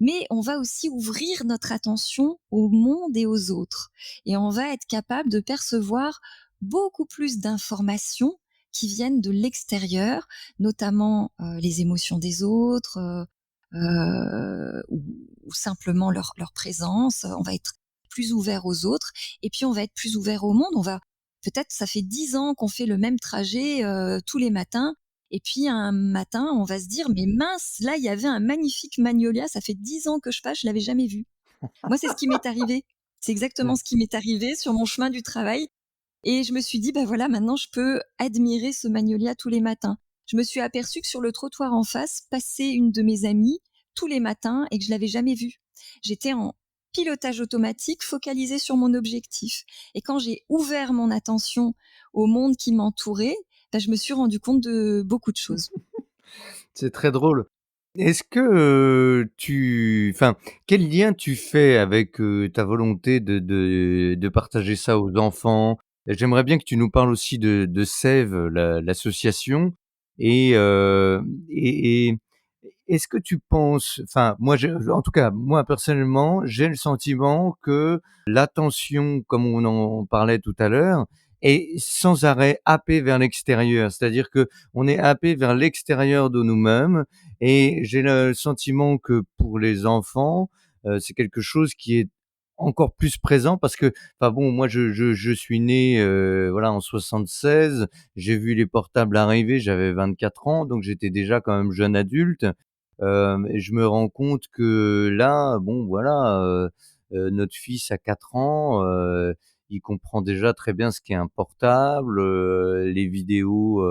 F: mais on va aussi ouvrir notre attention au monde et aux autres. Et on va être capable de percevoir beaucoup plus d'informations qui viennent de l'extérieur, notamment les émotions des autres, ou simplement leur présence. On va être plus ouvert aux autres, et puis on va être plus ouvert au monde. On va peut-être, ça fait 10 ans qu'on fait le même trajet tous les matins, et puis un matin, on va se dire: «Mais mince, là, il y avait un magnifique magnolia, ça fait 10 ans que je passe, je l'avais jamais vu». Moi, c'est ce qui m'est arrivé. C'est exactement ce qui m'est arrivé sur mon chemin du travail, et je me suis dit: «Bah, voilà, maintenant je peux admirer ce magnolia tous les matins». Je me suis aperçue que sur le trottoir en face, passait une de mes amies tous les matins et que je l'avais jamais vue. J'étais en pilotage automatique, focalisée sur mon objectif, et quand j'ai ouvert mon attention au monde qui m'entourait, bah, je me suis rendu compte de beaucoup de choses.
E: c'est très drôle. Est-ce que, enfin, quel lien tu fais avec, ta volonté de partager ça aux enfants? J'aimerais bien que tu nous parles aussi de Sève, l'association et est-ce que tu penses, enfin, moi, en tout cas, moi personnellement, j'ai le sentiment que l'attention, comme on en parlait tout à l'heure, est sans arrêt happée vers l'extérieur. C'est-à-dire que on est happé vers l'extérieur de nous-mêmes et j'ai le sentiment que pour les enfants, c'est quelque chose qui est encore plus présent parce que, enfin bon, moi je suis né, voilà, en 76. J'ai vu les portables arriver, j'avais 24 ans, donc j'étais déjà quand même jeune adulte. Et je me rends compte que là, bon voilà, notre fils a 4 ans, il comprend déjà très bien ce qu'est un portable, les vidéos,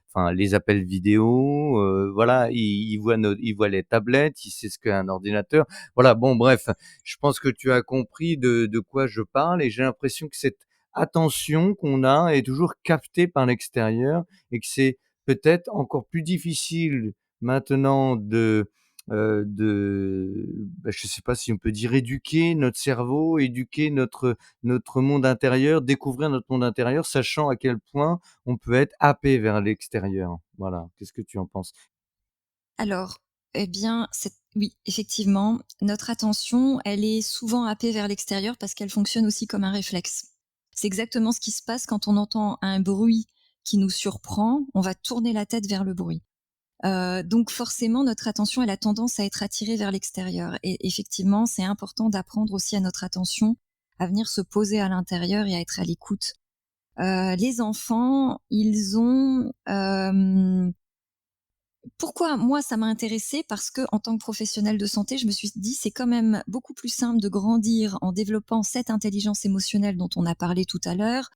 E: enfin les appels vidéo, voilà, il voit les tablettes, il sait ce qu'est un ordinateur. Voilà, bon bref, je pense que tu as compris de quoi je parle et j'ai l'impression que cette attention qu'on a est toujours captée par l'extérieur et que c'est peut-être encore plus difficile maintenant bah, je sais pas si on peut dire éduquer notre cerveau, éduquer notre monde intérieur, découvrir notre monde intérieur, sachant à quel point on peut être happé vers l'extérieur. Voilà, qu'est-ce que tu en penses?
F: Alors, eh bien, oui, effectivement, notre attention, elle est souvent happée vers l'extérieur parce qu'elle fonctionne aussi comme un réflexe. C'est exactement ce qui se passe quand on entend un bruit qui nous surprend, on va tourner la tête vers le bruit. Donc forcément, notre attention, elle a tendance à être attirée vers l'extérieur et effectivement, c'est important d'apprendre aussi à notre attention à venir se poser à l'intérieur et à être à l'écoute. Les enfants, ils ont, pourquoi moi ça m'a intéressée? Parce que en tant que professionnelle de santé, je me suis dit: «C'est quand même beaucoup plus simple de grandir en développant cette intelligence émotionnelle dont on a parlé tout à l'heure,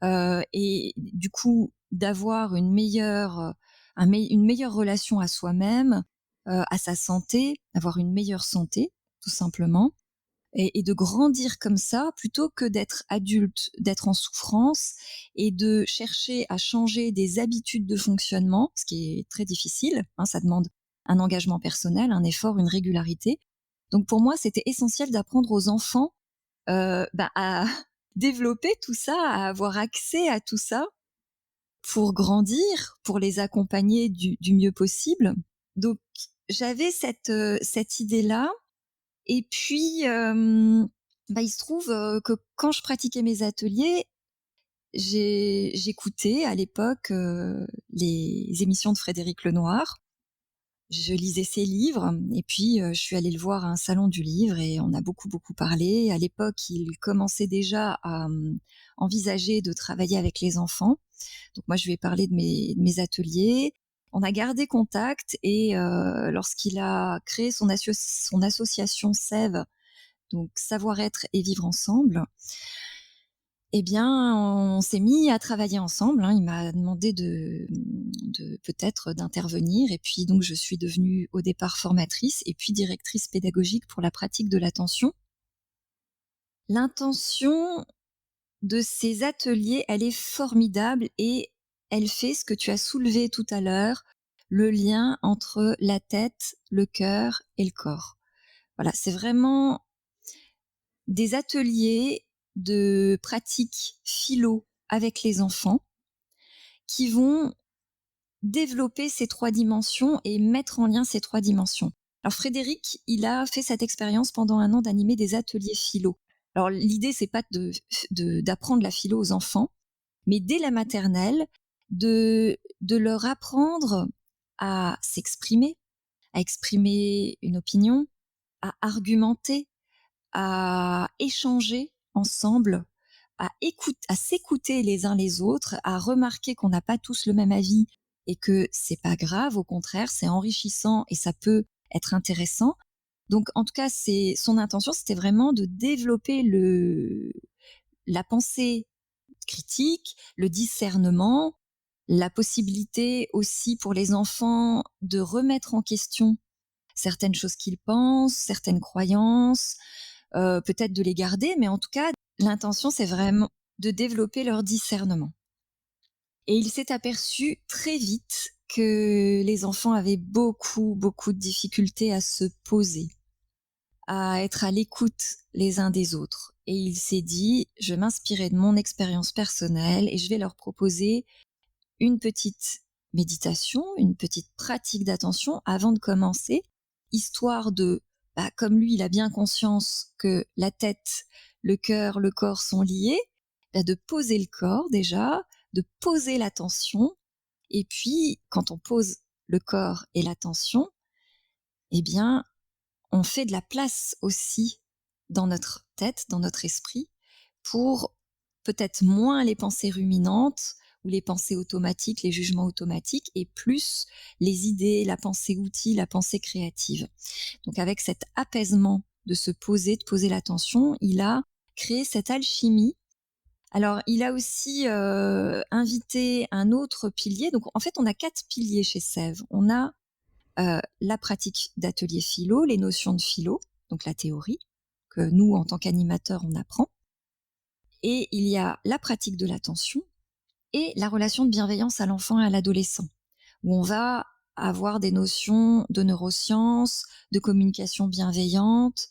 F: et du coup d'avoir une meilleure relation à soi-même, à sa santé, avoir une meilleure santé, tout simplement, et de grandir comme ça plutôt que d'être adulte, d'être en souffrance et de chercher à changer des habitudes de fonctionnement, ce qui est très difficile, hein, ça demande un engagement personnel, un effort, une régularité. Donc pour moi, c'était essentiel d'apprendre aux enfants, à développer tout ça, à avoir accès à tout ça pour grandir, pour les accompagner du mieux possible. Donc j'avais cette idée-là et puis, il se trouve, que quand je pratiquais mes ateliers, j'écoutais à l'époque, les émissions de Frédéric Lenoir. Je lisais ses livres et puis, je suis allée le voir à un salon du livre et on a beaucoup, beaucoup parlé. À l'époque, il commençait déjà à, envisager de travailler avec les enfants. Donc moi, je lui ai parlé de mes ateliers. On a gardé contact et lorsqu'il a créé son association Sève, donc savoir-être et vivre ensemble, eh bien, on s'est mis à travailler ensemble, hein. Il m'a demandé de peut-être d'intervenir et puis donc je suis devenue au départ formatrice et puis directrice pédagogique pour la pratique de l'attention. L'intention de ces ateliers, elle est formidable et elle fait ce que tu as soulevé tout à l'heure, le lien entre la tête, le cœur et le corps. Voilà, c'est vraiment des ateliers de pratique philo avec les enfants qui vont développer ces 3 dimensions et mettre en lien ces 3 dimensions. Alors Frédéric, il a fait cette expérience pendant 1 an d'animer des ateliers philo. Alors l'idée, c'est pas d'apprendre la philo aux enfants, mais dès la maternelle, de leur apprendre à s'exprimer, à exprimer une opinion, à argumenter, à échanger ensemble, à s'écouter les uns les autres, à remarquer qu'on n'a pas tous le même avis et que c'est pas grave, au contraire, c'est enrichissant et ça peut être intéressant. Donc, en tout cas, son intention, c'était vraiment de développer la pensée critique, le discernement, la possibilité aussi pour les enfants de remettre en question certaines choses qu'ils pensent, certaines croyances, peut-être de les garder, mais en tout cas, l'intention, c'est vraiment de développer leur discernement. Et il s'est aperçu très vite que les enfants avaient beaucoup, beaucoup de difficultés à se poser, à être à l'écoute les uns des autres. Et il s'est dit, je vais m'inspirer de mon expérience personnelle et je vais leur proposer une petite méditation, une petite pratique d'attention avant de commencer, histoire de, comme lui, il a bien conscience que la tête, le cœur, le corps sont liés, de poser le corps déjà, de poser l'attention. Et puis, quand on pose le corps et l'attention, eh bien, on fait de la place aussi dans notre tête, dans notre esprit, pour peut-être moins les pensées ruminantes ou les pensées automatiques, les jugements automatiques, et plus les idées, la pensée outil, la pensée créative. Donc avec cet apaisement de se poser, de poser l'attention, il a créé cette alchimie. Alors il a aussi invité un autre pilier. Donc en fait, on a 4 piliers chez Sève. On a la pratique d'atelier philo, les notions de philo, donc la théorie, que nous, en tant qu'animateurs, on apprend. Et il y a la pratique de l'attention et la relation de bienveillance à l'enfant et à l'adolescent, où on va avoir des notions de neurosciences, de communication bienveillante,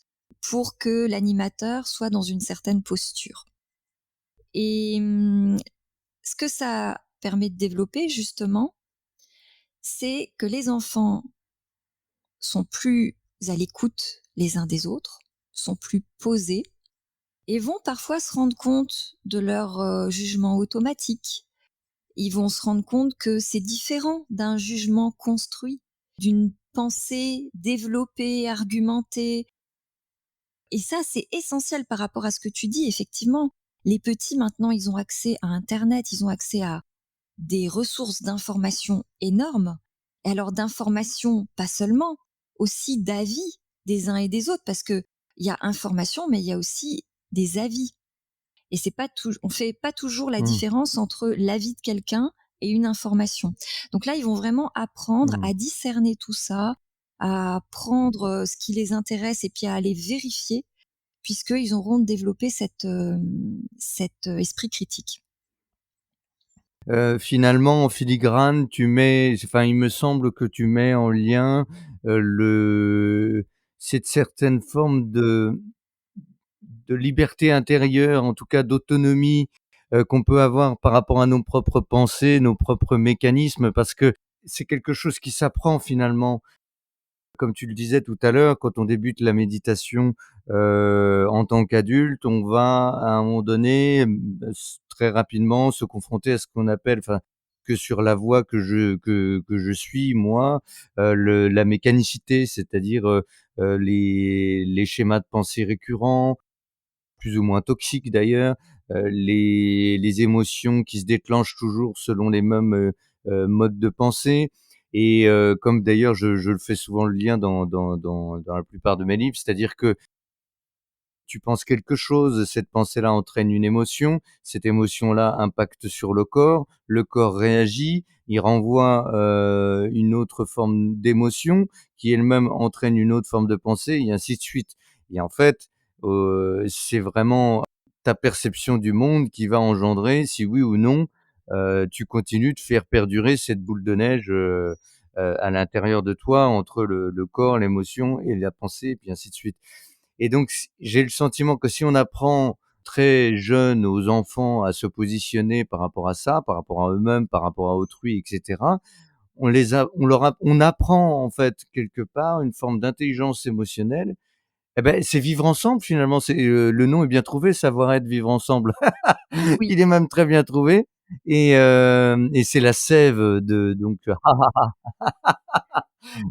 F: pour que l'animateur soit dans une certaine posture. Et ce que ça permet de développer, justement, c'est que les enfants sont plus à l'écoute les uns des autres, sont plus posés et vont parfois se rendre compte de leur jugement automatique. Ils vont se rendre compte que c'est différent d'un jugement construit, d'une pensée développée, argumentée. Et ça, c'est essentiel par rapport à ce que tu dis. Effectivement, les petits, maintenant, ils ont accès à Internet, ils ont accès à des ressources d'information énormes. Et alors d'informations, pas seulement, aussi d'avis des uns et des autres, parce que il y a information, mais il y a aussi des avis. Et c'est pas tout, on fait pas toujours la
E: Mmh.
F: différence entre l'avis de quelqu'un et une information. Donc là, ils vont vraiment apprendre
E: Mmh.
F: à discerner tout ça, à prendre ce qui les intéresse et puis à aller vérifier, puisqu'ils auront développé cet esprit critique.
E: Finalement, en filigrane, tu mets enfin, il me semble que tu mets en lien, le cette certaine forme de liberté intérieure, en tout cas d'autonomie, qu'on peut avoir par rapport à nos propres pensées, nos propres mécanismes, parce que c'est quelque chose qui s'apprend finalement. Comme tu le disais tout à l'heure, quand on débute la méditation, en tant qu'adulte, on va à un moment donné, très rapidement se confronter à ce qu'on appelle, enfin, que sur la voie que je suis moi, le la mécanicité, c'est-à-dire, les schémas de pensée récurrents, plus ou moins toxiques d'ailleurs, les émotions qui se déclenchent toujours selon les mêmes, modes de pensée. Et comme d'ailleurs je le fais souvent le lien dans la plupart de mes livres, c'est-à-dire que tu penses quelque chose, cette pensée-là entraîne une émotion, cette émotion-là impacte sur le corps réagit, il renvoie, une autre forme d'émotion qui elle-même entraîne une autre forme de pensée et ainsi de suite. Et en fait, c'est vraiment ta perception du monde qui va engendrer si oui ou non, tu continues de faire perdurer cette boule de neige, à l'intérieur de toi entre le corps, l'émotion et la pensée et puis ainsi de suite. Et donc j'ai le sentiment que si on apprend très jeune aux enfants à se positionner par rapport à ça, par rapport à eux-mêmes, par rapport à autrui et cetera, on apprend en fait quelque part une forme d'intelligence émotionnelle. Et beh, c'est vivre ensemble finalement, le nom est bien trouvé, savoir-être, vivre ensemble.
F: Oui.
E: Il est même très bien trouvé et c'est la sève de donc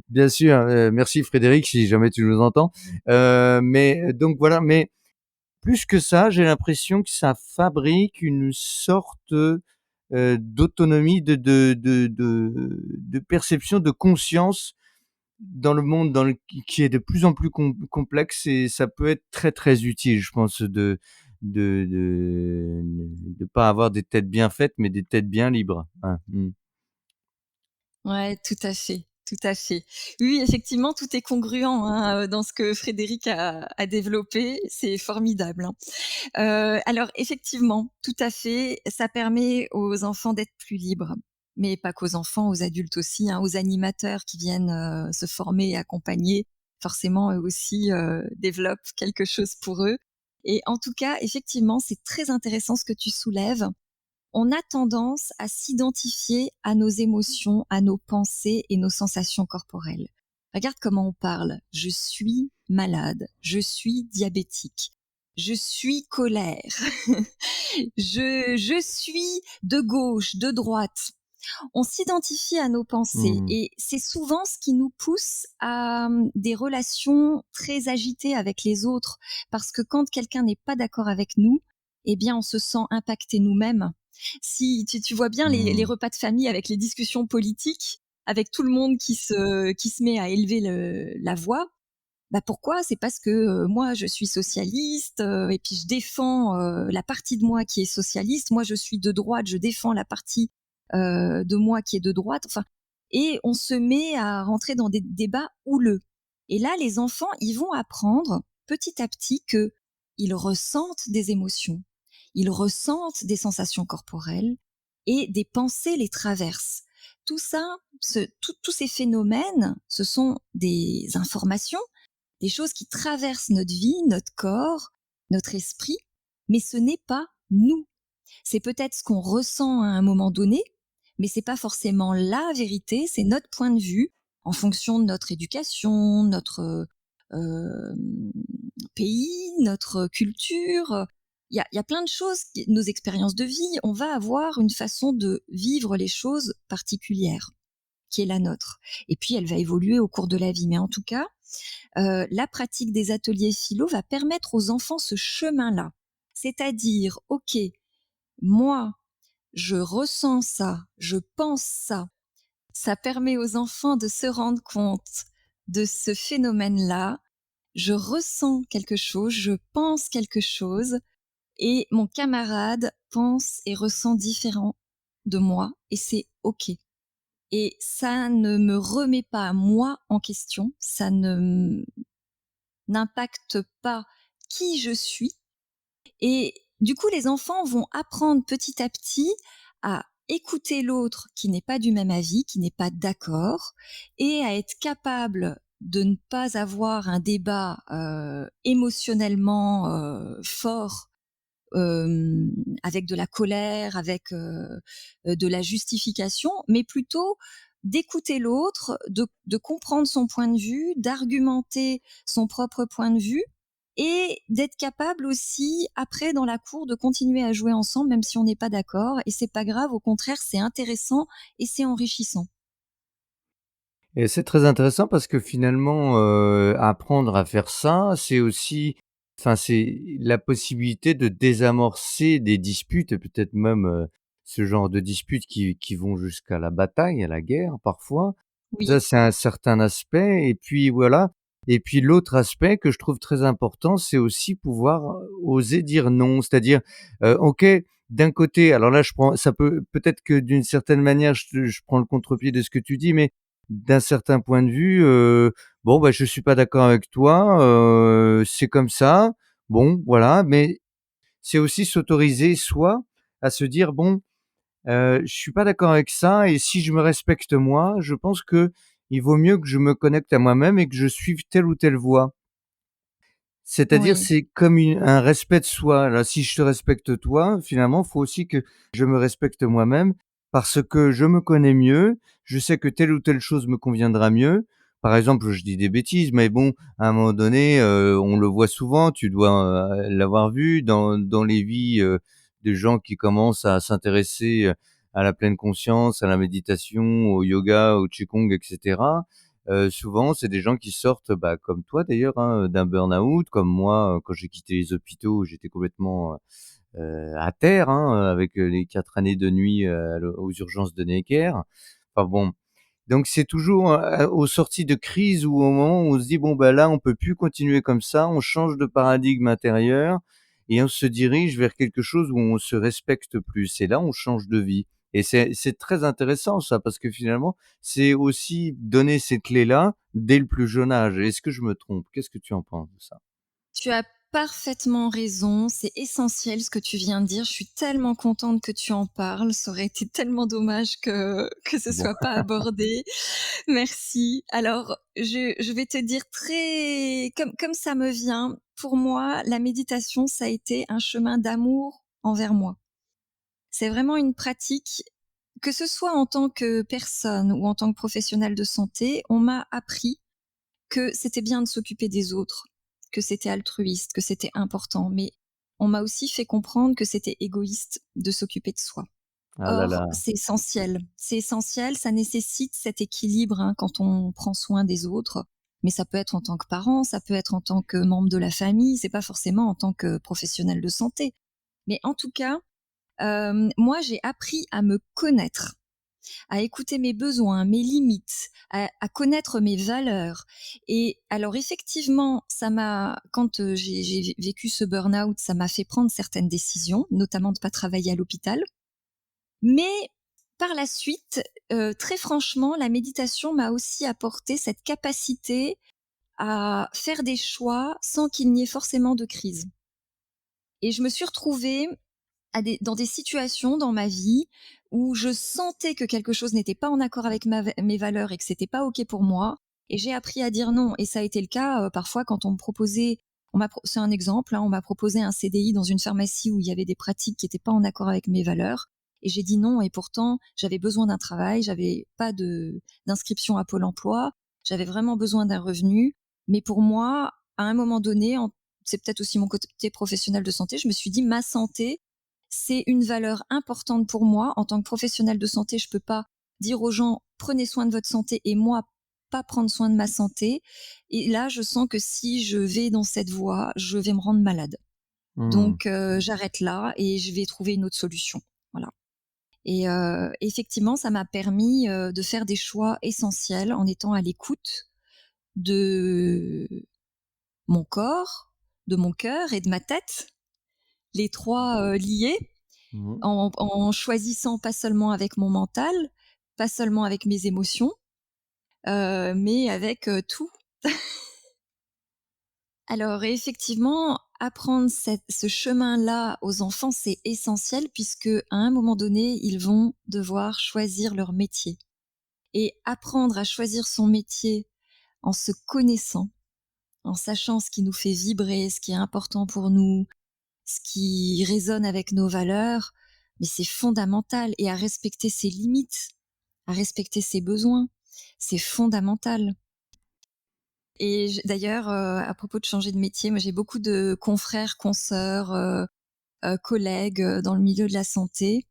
E: bien sûr, merci Frédéric si jamais tu nous entends. Mais donc voilà, mais plus que ça, j'ai l'impression que ça fabrique une sorte, d'autonomie, de perception, de conscience dans le monde dans le qui est de plus en plus complexe et ça peut être très, très utile, je pense, de pas avoir des têtes bien faites, mais des têtes bien libres. Hein. Mmh.
F: Ouais, tout à fait, tout à fait. Oui, effectivement, tout est congruent, hein, dans ce que Frédéric a développé. C'est formidable, hein. Alors effectivement, tout à fait, ça permet aux enfants d'être plus libres, mais pas qu'aux enfants, aux adultes aussi, hein, aux animateurs qui viennent, se former et accompagner. Forcément, eux aussi, développent quelque chose pour eux et en tout cas, effectivement, c'est très intéressant ce que tu soulèves. on a tendance à s'identifier à nos émotions, à nos pensées et nos sensations corporelles. Regarde comment on parle. Je suis malade, je suis diabétique, je suis colère, je suis de gauche, de droite. On s'identifie à nos pensées
E: Mmh.
F: et c'est souvent ce qui nous pousse à des relations très agitées avec les autres. Parce que quand quelqu'un n'est pas d'accord avec nous, eh bien, on se sent impacté nous-mêmes. Si tu vois bien les
E: Mmh.
F: repas de famille avec les discussions politiques, avec tout le monde qui se met à élever la voix, bah pourquoi? C'est parce que moi je suis socialiste et puis je défends la partie de moi qui est socialiste. Moi je suis de droite, je défends la partie de moi qui est de droite. Enfin, et on se met à rentrer dans des débats houleux. Et là, les enfants, ils vont apprendre petit à petit que ils ressentent des émotions, ils ressentent des sensations corporelles et des pensées les traversent. Tout ça, tous ces phénomènes, ce sont des informations, des choses qui traversent notre vie, notre corps, notre esprit, mais ce n'est pas nous. C'est peut-être ce qu'on ressent à un moment donné, mais c'est pas forcément la vérité, c'est notre point de vue en fonction de notre éducation, notre euh, pays, notre culture. Il y a plein de choses, nos expériences de vie, on va avoir une façon de vivre les choses particulières qui est la nôtre. Et puis elle va évoluer au cours de la vie. Mais en tout cas, la pratique des ateliers philo va permettre aux enfants ce chemin-là. C'est-à-dire, OK, moi, je ressens ça, je pense ça. Ça permet aux enfants de se rendre compte de ce phénomène-là. Je ressens quelque chose, je pense quelque chose, et mon camarade pense et ressent différent de moi, et c'est OK. Et ça ne me remet pas moi en question, ça ne n'impacte pas qui je suis. Et du coup, les enfants vont apprendre petit à petit à écouter l'autre qui n'est pas du même avis, qui n'est pas d'accord, et à être capable de ne pas avoir un débat émotionnellement fort, avec de la colère, avec de la justification, mais plutôt d'écouter l'autre, de comprendre son point de vue, d'argumenter son propre point de vue et d'être capable aussi, après, dans la cour, de continuer à jouer ensemble, même si on n'est pas d'accord. Et c'est pas grave, au contraire, c'est intéressant et c'est enrichissant.
E: Et c'est très intéressant parce que finalement, apprendre à faire ça, c'est aussi enfin, c'est la possibilité de désamorcer des disputes et peut-être même, ce genre de disputes qui vont jusqu'à la bataille, à la guerre parfois.
F: Oui,
E: Ça, c'est un certain aspect et puis voilà et puis l'autre aspect que je trouve très important, c'est aussi pouvoir, oser dire non. C'est-à-dire, OK, d'un côté alors là, je prends ça peut-être que d'une certaine manière, je prends le contre-pied de ce que tu dis, mais d'un certain point de vue, bon, bah, je suis pas d'accord avec toi, c'est comme ça, bon, voilà, mais c'est aussi s'autoriser soi à se dire: «Bon, je suis pas d'accord avec ça et si je me respecte moi, je pense que il vaut mieux que je me connecte à moi-même et que je suive telle ou telle voie». C'est-à-dire,
F: oui,
E: c'est comme un respect de soi. Là, si je te respecte toi, finalement, il faut aussi que je me respecte moi-même parce que je me connais mieux, je sais que telle ou telle chose me conviendra mieux. Par exemple, je dis des bêtises, mais bon, à un moment donné, on le voit souvent, tu dois, l'avoir vu dans les vies, de gens qui commencent à s'intéresser, à la pleine conscience, à la méditation, au yoga, au qigong et cetera. Souvent, c'est des gens qui sortent, bah, comme toi d'ailleurs, hein, d'un burn-out, comme moi, quand j'ai quitté les hôpitaux, j'étais complètement, à terre, hein, avec, les 4 années de nuit, aux urgences de Necker. Enfin bon, donc c'est toujours, aux sorties de crise ou au moment où on se dit: «Bon, bah, là, on peut plus continuer comme ça, on change de paradigme intérieur et on se dirige vers quelque chose où on se respecte plus» et là, on change de vie et c'est très intéressant ça parce que finalement, c'est aussi donner ces clés-là dès le plus jeune âge. Est-ce que je me trompe? Qu'est-ce que tu en penses de ça?
F: tu as parfaitement raison, c'est essentiel ce que tu viens de dire. Je suis tellement contente que tu en parles. Ça aurait été tellement dommage que ce
E: Bon.
F: soit pas abordé. Merci. Alors, je vais te dire très comme ça me vient. Pour moi, la méditation, ça a été un chemin d'amour envers moi. C'est vraiment une pratique, que ce soit en tant que personne ou en tant que professionnel de santé, on m'a appris que c'était bien de s'occuper des autres, que c'était altruiste, que c'était important, mais on m'a aussi fait comprendre que c'était égoïste de s'occuper de soi.
E: Ah là
F: Or,
E: là.
F: c'est essentiel, ça nécessite cet équilibre, hein, quand on prend soin des autres, mais ça peut être en tant que parent, ça peut être en tant que membre de la famille, c'est pas forcément en tant que professionnel de santé. Mais en tout cas, moi j'ai appris à me connaître, à écouter mes besoins, mes limites, à connaître mes valeurs. Et alors effectivement, ça m'a, quand j'ai vécu ce burn-out, ça m'a fait prendre certaines décisions, notamment de pas travailler à l'hôpital. Mais par la suite, très franchement, la méditation m'a aussi apporté cette capacité à faire des choix sans qu'il n'y ait forcément de crise. Et je me suis retrouvée dans des situations dans ma vie où je sentais que quelque chose n'était pas en accord avec mes valeurs et que c'était pas OK pour moi. Et j'ai appris à dire non. Et ça a été le cas parfois quand on me proposait, c'est un exemple, hein, on m'a proposé un CDI dans une pharmacie où il y avait des pratiques qui n'étaient pas en accord avec mes valeurs. Et j'ai dit non. Et pourtant, j'avais besoin d'un travail, j'avais pas d'inscription à Pôle emploi, j'avais vraiment besoin d'un revenu. Mais pour moi, à un moment donné, c'est peut-être aussi mon côté professionnel de santé, je me suis dit ma santé, c'est une valeur importante pour moi. En tant que professionnel de santé, je peux pas dire aux gens prenez soin de votre santé et moi pas prendre soin de ma santé. Et là, je sens que si je vais dans cette voie, je vais me rendre malade.
E: Mmh.
F: Donc j'arrête là et je vais trouver une autre solution. Voilà. Et effectivement, ça m'a permis de faire des choix essentiels en étant à l'écoute de mon corps, de mon cœur et de ma tête, les trois liés.
E: Mmh.
F: En choisissant pas seulement avec mon mental, pas seulement avec mes émotions, mais avec, tout. Alors effectivement, apprendre ce chemin-là aux enfants, c'est essentiel puisque à un moment donné, ils vont devoir choisir leur métier et apprendre à choisir son métier en se connaissant, en sachant ce qui nous fait vibrer, ce qui est important pour nous, ce qui résonne avec nos valeurs, mais c'est fondamental et à respecter ses limites, à respecter ses besoins, c'est fondamental. Et d'ailleurs, à propos de changer de métier, moi j'ai beaucoup de confrères, consoeurs, collègues dans le milieu de la santé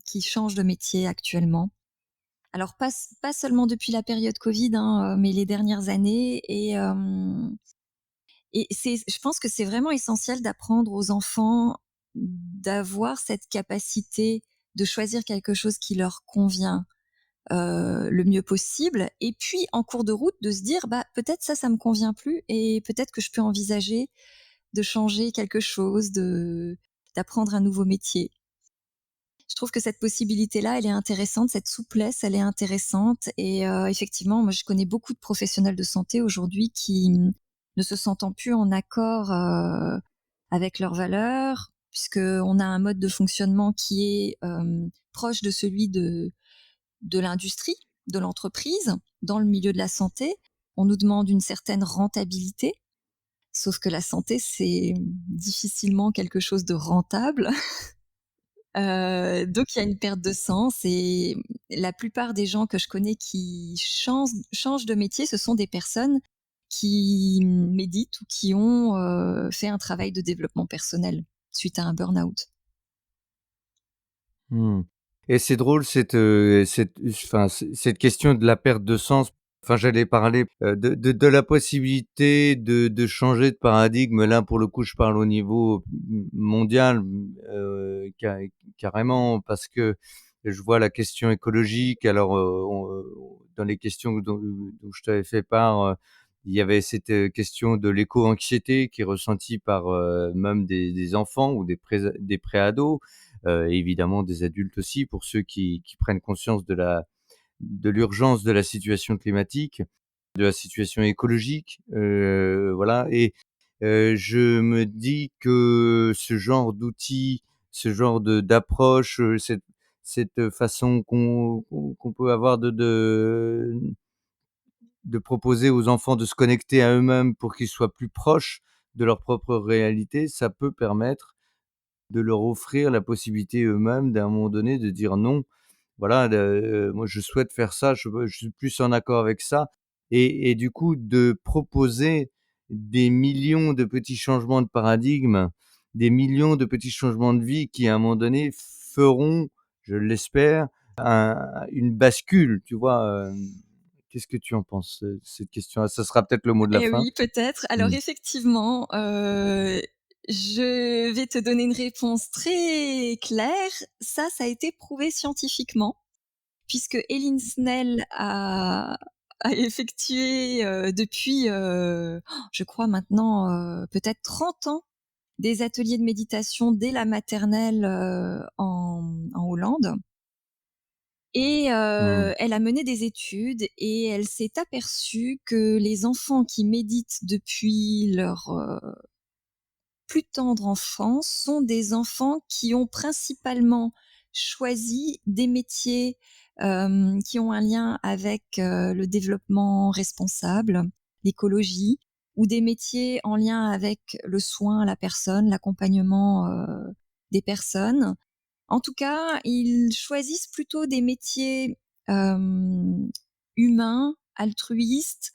F: qui changent de métier actuellement. Alors pas seulement depuis la période Covid, hein, mais les dernières années. Et je pense que c'est vraiment essentiel d'apprendre aux enfants d'avoir cette capacité de choisir quelque chose qui leur convient le mieux possible. Et puis, en cours de route, de se dire, bah, peut-être ça me convient plus et peut-être que je peux envisager de changer quelque chose, d'apprendre un nouveau métier. Je trouve que cette possibilité-là, elle est intéressante, cette souplesse, elle est intéressante. Et effectivement, moi, je connais beaucoup de professionnels de santé aujourd'hui qui ne se sentant plus en accord avec leurs valeurs, puisqu'on a un mode de fonctionnement qui est proche de celui de l'industrie, de l'entreprise, dans le milieu de la santé. On nous demande une certaine rentabilité, sauf que la santé, c'est difficilement quelque chose de rentable. Donc il y a une perte de sens et la plupart des gens que je connais qui changent de métier, ce sont des personnes qui méditent ou qui ont, fait un travail de développement personnel suite à un burn-out.
E: Mmh. Et c'est drôle cette question de la perte de sens. Enfin, j'allais parler, de la possibilité de changer de paradigme. Là, pour le coup, je parle au niveau mondial, carrément parce que je vois la question écologique. Alors, dans les questions dont je t'avais fait part, il y avait cette, question de l'éco-anxiété qui est ressentie par, même des enfants ou des préados. Évidemment des adultes aussi pour ceux qui prennent conscience de l'urgence de la situation climatique, de la situation écologique, voilà. Et je me dis que ce genre d'outils, ce genre d'approche, cette façon qu'on peut avoir de proposer aux enfants de se connecter à eux-mêmes pour qu'ils soient plus proches de leur propre réalité, ça peut permettre de leur offrir la possibilité eux-mêmes, d'un moment donné, de dire: «Non, voilà, moi je souhaite faire ça, je suis plus en accord avec ça», et du coup de proposer des millions de petits changements de paradigme, des millions de petits changements de vie qui, à un moment donné, feront, je l'espère, une bascule, tu vois? Qu'est-ce que tu en penses, cette question-là? Ça sera peut-être le mot de la
F: Et
E: fin.
F: oui, peut-être. Alors
E: Mmh.
F: effectivement, je vais te donner une réponse très claire. Ça a été prouvé scientifiquement, puisque Eileen Snell a effectué, depuis, je crois maintenant, peut-être 30 ans, des ateliers de méditation dès la maternelle, en Hollande. Et
E: Mmh.
F: elle a mené des études et elle s'est aperçue que les enfants qui méditent depuis leur, plus tendre enfance sont des enfants qui ont principalement choisi des métiers, qui ont un lien avec, le développement responsable, l'écologie, ou des métiers en lien avec le soin à la personne, l'accompagnement, des personnes. En tout cas, ils choisissent plutôt des métiers, hem, humains, altruistes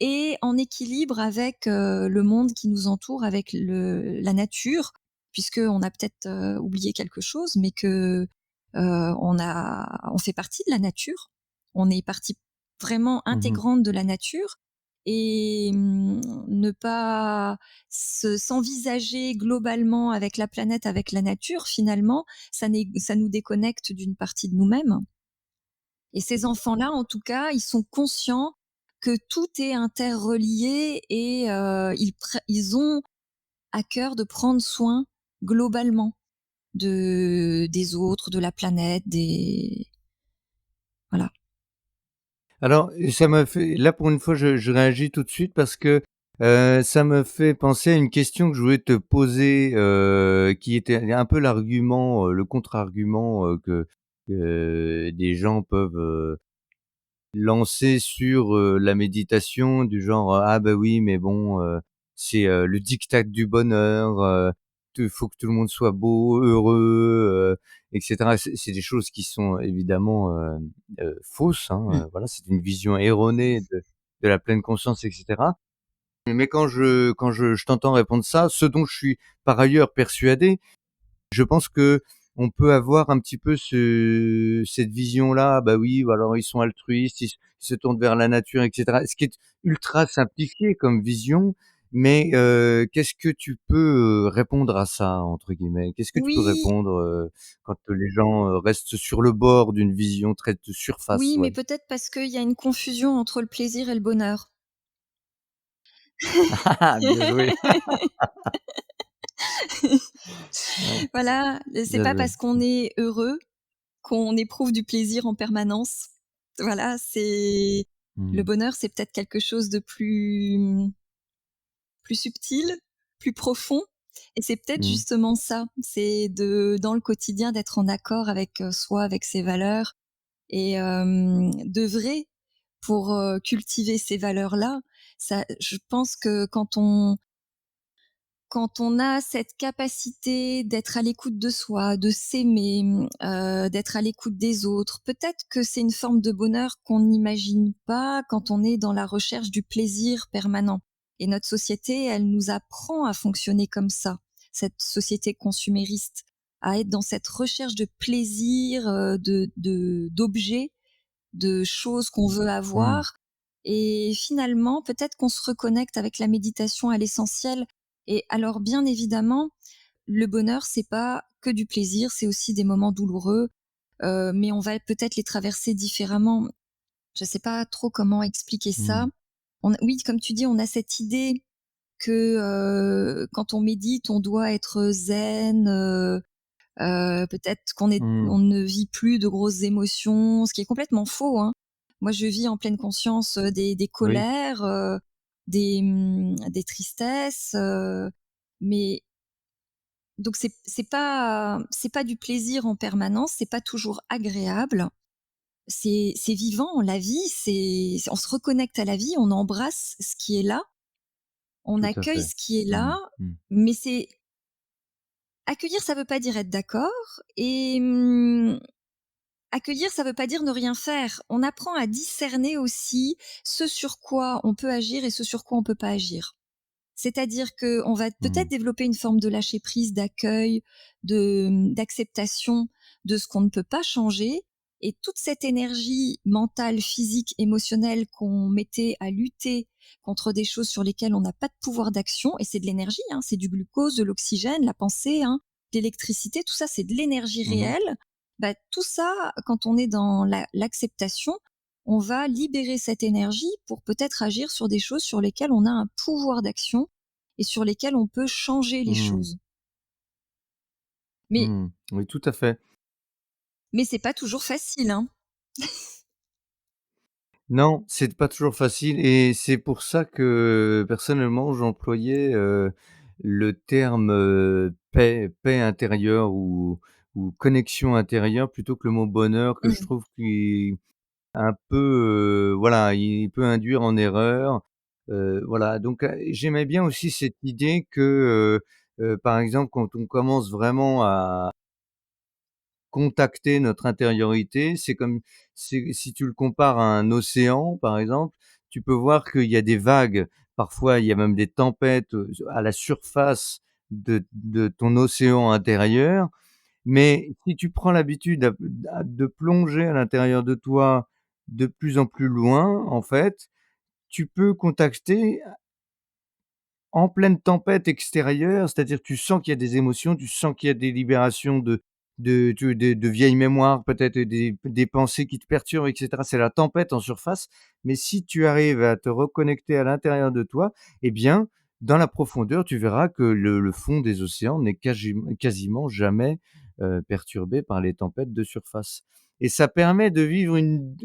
F: et en équilibre avec, le monde qui nous entoure, avec la nature, puisqu'on a peut-être, oublié quelque chose, mais que, on fait partie de la nature. On est partie vraiment
E: Mmh.
F: intégrante de la nature et ne pas s'envisager globalement avec la planète, avec la nature, finalement, ça nous déconnecte d'une partie de nous-mêmes. Et ces enfants-là, en tout cas, ils sont conscients que tout est interrelié et ils ont à cœur de prendre soin globalement des autres, de la planète, des voilà.
E: Alors, ça m'a fait là, pour une fois, je réagis tout de suite parce que, ça me fait penser à une question que je voulais te poser, qui était un peu l'argument, le contre-argument, que des gens peuvent, lancer sur, la méditation du genre: «Ah bah oui, mais bon, c'est, le diktat du bonheur, tu faut que tout le monde soit beau, heureux», et cetera. C'est des choses qui sont évidemment, fausses, hein,
F: Mmh.
E: voilà, c'est une vision erronée de la pleine conscience, et cetera. Mais quand je t'entends répondre ça, ce dont je suis par ailleurs persuadé, je pense que on peut avoir un petit peu cette vision-là, bah oui, bah alors ils sont altruistes, ils se tournent vers la nature, et cetera. Ce qui est ultra simplifié comme vision, mais qu'est-ce que tu peux, «répondre à ça» entre guillemets? Qu'est-ce que tu peux
F: Oui,
E: répondre, quand les gens, restent sur le bord d'une vision très de surface,
F: oui, mais
E: ouais?
F: peut-être parce qu'il y a une confusion entre le plaisir et le bonheur.
E: Bien joué. Ouais,
F: Voilà, c'est
E: bien
F: pas
E: joué.
F: parce qu'on est heureux qu'on éprouve du plaisir en permanence. Voilà, c'est le
E: Mmh.
F: bonheur, c'est peut-être quelque chose de plus subtil, plus profond et c'est peut-être
E: Mmh.
F: justement ça, c'est de dans le quotidien d'être en accord avec, soi, avec ses valeurs et d'œuvrer pour, cultiver ces valeurs-là. Ça je pense que quand on a cette capacité d'être à l'écoute de soi, de s'aimer, d'être à l'écoute des autres, peut-être que c'est une forme de bonheur qu'on n'imagine pas quand on est dans la recherche du plaisir permanent. Et notre société, elle nous apprend à fonctionner comme ça, cette société consumériste, à être dans cette recherche de plaisir, d'objets, de choses qu'on veut
E: Mmh.
F: avoir et finalement, peut-être qu'on se reconnecte avec la méditation à l'essentiel et alors bien évidemment, le bonheur, c'est pas que du plaisir, c'est aussi des moments douloureux, mais on va peut-être les traverser différemment. Je sais pas trop comment expliquer ça.
E: Mmh.
F: Oui, comme tu dis, on a cette idée que, quand on médite, on doit être zen, peut-être
E: Mmh.
F: on ne vit plus de grosses émotions, ce qui est complètement faux, hein. Moi, je vis en pleine conscience, des
E: Oui.
F: colères, des tristesses, mais donc c'est pas du plaisir en permanence, c'est pas toujours agréable. C'est vivant, la vie, on se reconnecte à la vie, on embrasse ce qui est là, on
E: Tout à
F: accueille
E: fait.
F: ce qui est
E: Mmh.
F: là,
E: Mmh.
F: mais accueillir, ça veut pas dire être d'accord et accueillir, ça veut pas dire ne rien faire. On apprend à discerner aussi ce sur quoi on peut agir et ce sur quoi on peut pas agir. C'est-à-dire qu'on va
E: Mmh.
F: peut-être développer une forme de lâcher prise, d'accueil, d'acceptation de ce qu'on ne peut pas changer et toute cette énergie mentale, physique, émotionnelle qu'on mettait à lutter contre des choses sur lesquelles on n'a pas de pouvoir d'action et c'est de l'énergie, hein, c'est du glucose, de l'oxygène, la pensée, hein, l'électricité, tout ça, c'est de l'énergie
E: Mmh.
F: réelle. Bah, tout ça, quand on est dans l'acceptation, on va libérer cette énergie pour peut-être agir sur des choses sur lesquelles on a un pouvoir d'action et sur lesquelles on peut changer les
E: Mmh.
F: choses. Mais
E: Mmh. Oui, tout à fait.
F: c'est pas toujours facile, hein.
E: Non, c'est pas toujours facile et c'est pour ça que, personnellement, j'employais, le terme, paix intérieure ou connexion intérieure plutôt que le mot bonheur que je
F: Mmh.
E: trouve qui un peu, voilà, il peut induire en erreur, voilà donc j'aimais bien aussi cette idée que, par exemple, quand on commence vraiment à contacter notre intériorité, c'est si tu le compares à un océan, par exemple, tu peux voir qu'il y a des vagues, parfois il y a même des tempêtes, à la surface de ton océan intérieur, mais si tu prends l'habitude de plonger à l'intérieur de toi de plus en plus loin, en fait, tu peux contacter en pleine tempête extérieure, c'est-à-dire tu sens qu'il y a des émotions, tu sens qu'il y a des libérations de vieilles mémoires, peut-être des pensées qui te perturbent et cetera. C'est la tempête en surface, mais si tu arrives à te reconnecter à l'intérieur de toi, eh bien, dans la profondeur, tu verras que le fond des océans n'est quasiment jamais, perturbé par les tempêtes de surface et ça permet de vivre une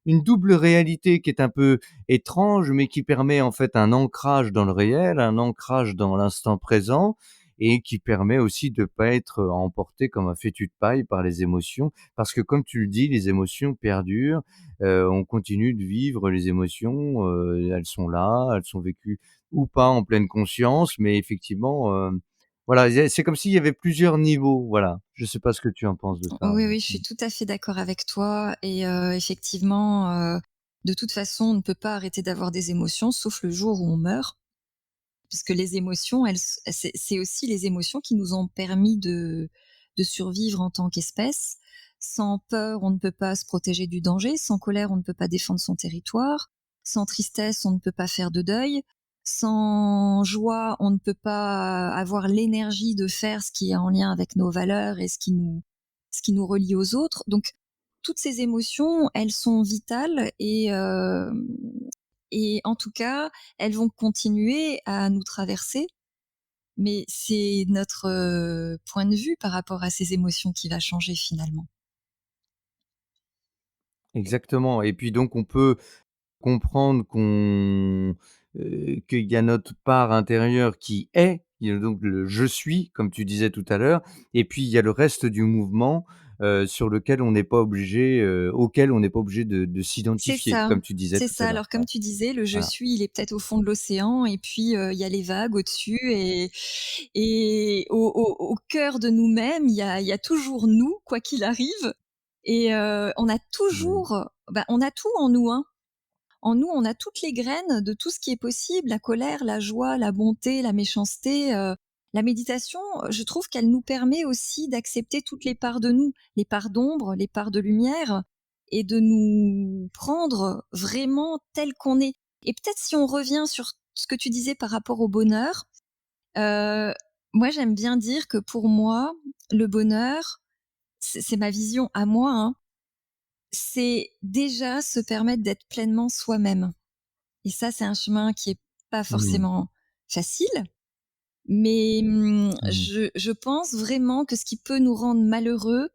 E: double réalité qui est un peu étrange, mais qui permet en fait un ancrage dans le réel, un ancrage dans l'instant présent et qui permet aussi de pas être emporté comme un fétu de paille par les émotions. Parce que comme tu le dis, les émotions perdurent, on continue de vivre les émotions, elles sont là, elles sont vécues ou pas en pleine conscience, mais effectivement, voilà, c'est comme s'il y avait plusieurs niveaux, voilà. Je sais pas ce que tu en penses de ça?
F: Oui, oui, je
E: Mmh.
F: suis tout à fait d'accord avec toi et effectivement, de toute façon, on ne peut pas arrêter d'avoir des émotions sauf le jour où on meurt. Puisque les émotions, c'est aussi les émotions qui nous ont permis de survivre en tant qu'espèce. Sans peur, on ne peut pas se protéger du danger. Sans colère, on ne peut pas défendre son territoire. Sans tristesse, on ne peut pas faire de deuil. Sans joie, on ne peut pas avoir l'énergie de faire ce qui est en lien avec nos valeurs et ce qui nous relie aux autres. Donc, toutes ces émotions, elles sont vitales et en tout cas, elles vont continuer à nous traverser, mais c'est notre, point de vue par rapport à ces émotions qui va changer finalement.
E: Exactement et puis donc on peut comprendre qu'il y a notre part intérieure qui est, il y a donc le «je suis» comme tu disais tout à l'heure et puis il y a le reste du mouvement, sur lequel on n'est pas obligé, auquel on n'est pas obligé de s'identifier comme tu disais
F: C'est
E: tout à
F: ça.
E: l'heure.
F: Alors comme
E: Ouais,
F: tu disais, le «je
E: voilà.
F: suis», il est peut-être au fond de l'océan et puis, il y a les vagues au-dessus et au cœur de nous-mêmes, il y a toujours nous, quoi qu'il arrive et on a
E: Oui.
F: toujours, bah, on a tout en nous, hein. En nous, on a toutes les graines de tout ce qui est possible, la colère, la joie, la bonté, la méchanceté. La méditation, je trouve qu'elle nous permet aussi d'accepter toutes les parts de nous, les parts d'ombre, les parts de lumière, et de nous prendre vraiment tel qu'on est. Et peut-être si on revient sur ce que tu disais par rapport au bonheur, euh, moi j'aime bien dire que pour moi, le bonheur, c'est ma vision à moi, hein, c'est déjà se permettre d'être pleinement soi-même. Et ça, c'est un chemin qui est pas
E: Mmh.
F: forcément facile, mais
E: Mmh.
F: je pense vraiment que ce qui peut nous rendre malheureux,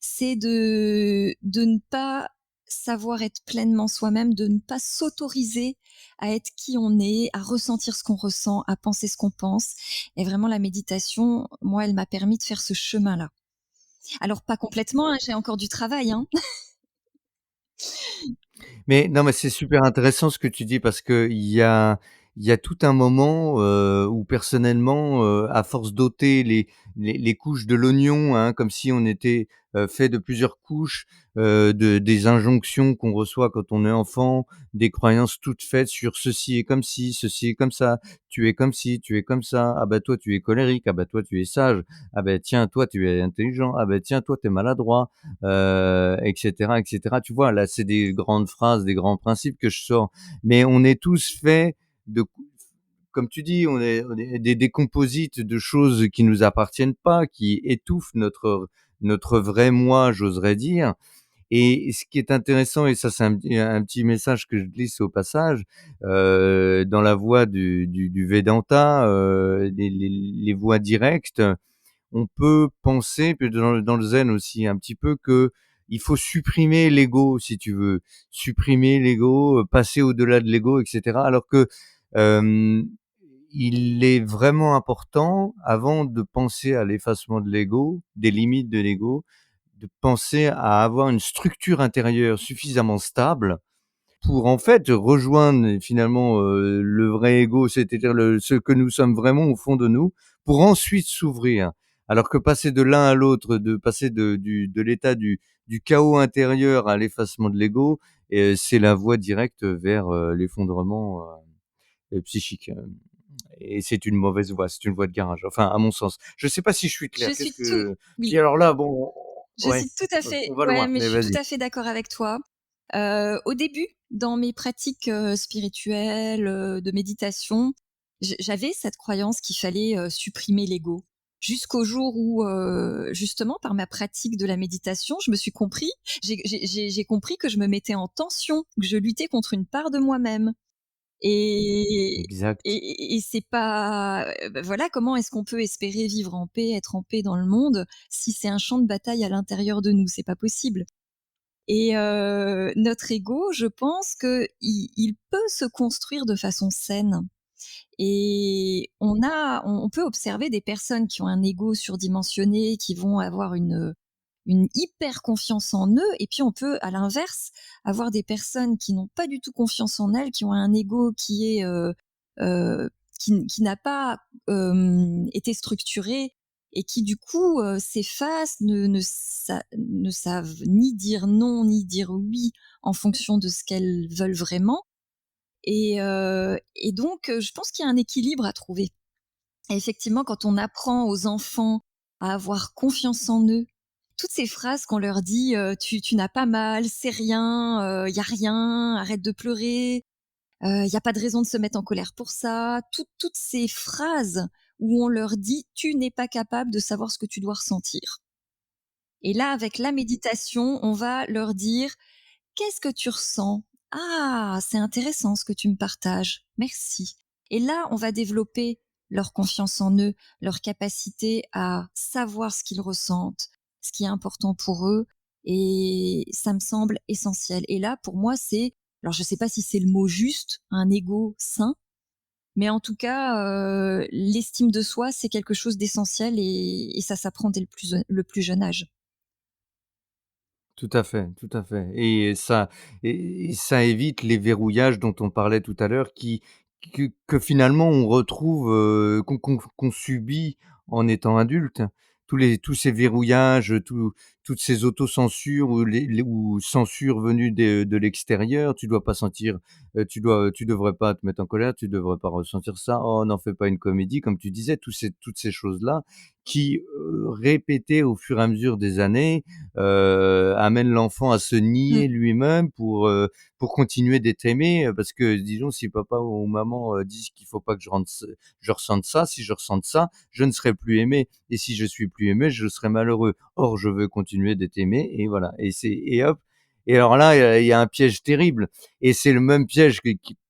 F: c'est de ne pas savoir être pleinement soi-même, de ne pas s'autoriser à être qui on est, à ressentir ce qu'on ressent, à penser ce qu'on pense. Et vraiment, la méditation, moi, elle m'a permis de faire ce chemin-là. Alors pas complètement, hein, j'ai encore du travail, hein.
E: Mais non, mais c'est super intéressant ce que tu dis parce qu'il y a il y a tout un moment, où personnellement, à force d'ôter les couches de l'oignon, hein, comme si on était, fait de plusieurs couches, des injonctions qu'on reçoit quand on est enfant, des croyances toutes faites sur ceci est comme ci, ceci est comme ça, tu es comme ci, tu es comme ça, ah bah, toi tu es colérique, ah bah, toi tu es sage, ah bah, tiens toi tu es intelligent, ah bah, tiens toi tu es maladroit, et cetera et cetera. Tu vois? Là, c'est des grandes phrases, des grands principes que je sors, mais on est tous faits de comme tu dis, on est des composites de choses qui nous appartiennent pas, qui étouffent notre vrai moi, j'oserais dire. Et ce qui est intéressant, et ça c'est un petit message que je glisse au passage, dans la voie du Vedanta, les voies directes, on peut penser, puis dans le zen aussi un petit peu, que il faut supprimer l'ego si tu veux. Supprimer l'ego, passer au-delà de l'ego et cetera. Alors que, hem, il est vraiment important, avant de penser à l'effacement de l'ego, des limites de l'ego, de penser à avoir une structure intérieure suffisamment stable pour en fait rejoindre finalement, le vrai ego, c'est-à-dire ce que nous sommes vraiment au fond de nous, pour ensuite s'ouvrir. Alors que passer de l'un à l'autre, de passer de l'état du chaos intérieur à l'effacement de l'ego, c'est la voie directe vers, l'effondrement, psychique, et c'est une mauvaise voie, c'est une voie de garage, enfin à mon sens. Je sais pas si je suis clair.
F: Je
E: Qu'est-ce
F: suis tout
E: que
F: oui.
E: puis alors là, bon,
F: Je
E: ouais,
F: suis tout à fait
E: on va
F: ouais,
E: loin,
F: mais je
E: mais
F: suis tout
E: vas-y.
F: à fait d'accord avec toi. Au début, dans mes pratiques, spirituelles, de méditation, j'avais cette croyance qu'il fallait, supprimer l'ego. Jusqu'au jour où, justement par ma pratique de la méditation, je me suis compris j'ai compris que je me mettais en tension, que je luttais contre une part de moi-même. Et
E: Exact.
F: et c'est pas, bah, voilà, comment est-ce qu'on peut espérer vivre en paix, être en paix dans le monde, si c'est un champ de bataille à l'intérieur de nous? C'est pas possible. Et notre ego, je pense qu'il peut se construire de façon saine. Et on peut observer des personnes qui ont un ego surdimensionné, qui vont avoir une hyper confiance en eux, et puis on peut, à l'inverse, avoir des personnes qui n'ont pas du tout confiance en elles, qui ont un ego qui est, heu, qui n'a pas, été structuré, et qui du coup, s'effacent, ne savent ni dire non, ni dire oui en fonction de ce qu'elles veulent vraiment. Et donc, je pense qu'il y a un équilibre à trouver. Et effectivement, quand on apprend aux enfants à avoir confiance en eux, toutes ces phrases qu'on leur dit, «Tu n'as pas mal, c'est rien, il y a rien, arrête de pleurer, il y a pas de raison de se mettre en colère pour ça». Toutes ces phrases où on leur dit: «Tu n'es pas capable de savoir ce que tu dois ressentir». Et là, avec la méditation, on va leur dire: «Qu'est-ce que tu ressens? Ah, c'est intéressant ce que tu me partages. Merci». Et là, on va développer leur confiance en eux, leur capacité à savoir ce qu'ils ressentent, ce qui est important pour eux, et ça me semble essentiel. Et là, pour moi, c'est, alors je sais pas si c'est le mot juste, un ego sain, mais en tout cas, l'estime de soi, c'est quelque chose d'essentiel, et ça s'apprend dès le plus jeune âge.
E: Tout à fait, tout à fait, et ça évite les verrouillages dont on parlait tout à l'heure, que finalement on retrouve, qu'on subit en étant adulte. Tous ces verrouillages, toutes ces autocensures, ou censures venues de l'extérieur. Tu dois pas sentir, tu devrais pas te mettre en colère, tu devrais pas ressentir ça. Oh, n'en fais pas une comédie, comme tu disais, toutes ces choses-là qui, répétées au fur et à mesure des années, amène l'enfant à se
F: Mmh.
E: nier lui-même pour continuer d'être aimé, parce que disons si papa ou maman, disent qu'il faut pas que je ressente ça, si je ressente ça, je ne serai plus aimé, et si je suis plus aimé, je serai malheureux. Or je veux continuer d'être aimé, et voilà, et hop, et alors là, il y a un piège terrible, et c'est le même piège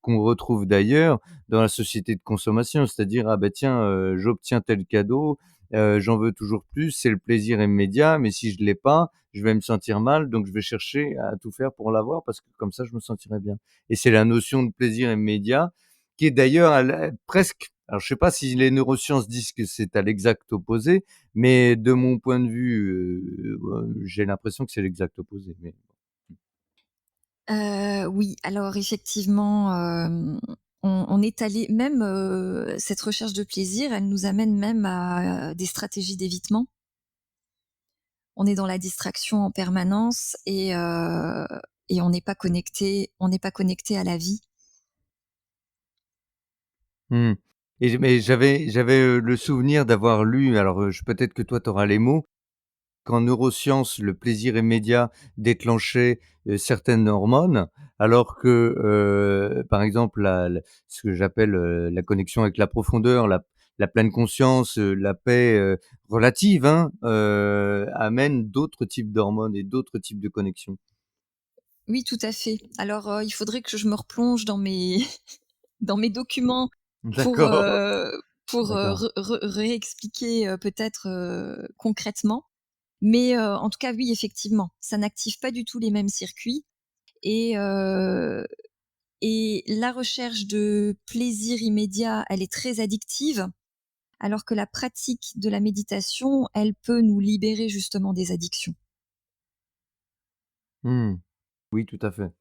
E: qu'on retrouve d'ailleurs dans la société de consommation. C'est-à-dire: «Ah bah tiens, j'obtiens tel cadeau, j'en veux toujours plus, c'est le plaisir immédiat, mais si je l'ai pas, je vais me sentir mal, donc je vais chercher à tout faire pour l'avoir parce que comme ça je me sentirai bien». Et c'est la notion de plaisir immédiat qui est d'ailleurs presque, alors je sais pas si les neurosciences disent que c'est à l'exact opposé, mais de mon point de vue, j'ai l'impression que c'est l'exact opposé, mais
F: Oui, alors effectivement, on est allé même, cette recherche de plaisir, elle nous amène même à des stratégies d'évitement. On est dans la distraction en permanence et on n'est pas connecté à la vie.
E: Mmh. Mais j'avais, le souvenir d'avoir lu, alors, peut-être que toi tu auras les mots, qu'en neurosciences, le plaisir immédiat déclenchait, certaines hormones, alors que, par exemple, ce que j'appelle, la connexion avec la profondeur, la pleine conscience, la paix, relative, hein, amène d'autres types d'hormones et d'autres types de connexions.
F: Oui, tout à fait. Alors, il faudrait que je me replonge dans mes dans mes documents pour,
E: D'accord, d'accord.
F: réexpliquer, peut-être, concrètement. Mais, en tout cas, oui, effectivement, ça n'active pas du tout les mêmes circuits et heu et la recherche de plaisir immédiat, elle est très addictive, alors que la pratique de la méditation, elle peut nous libérer justement des addictions.
E: Mmh. Oui, tout à fait.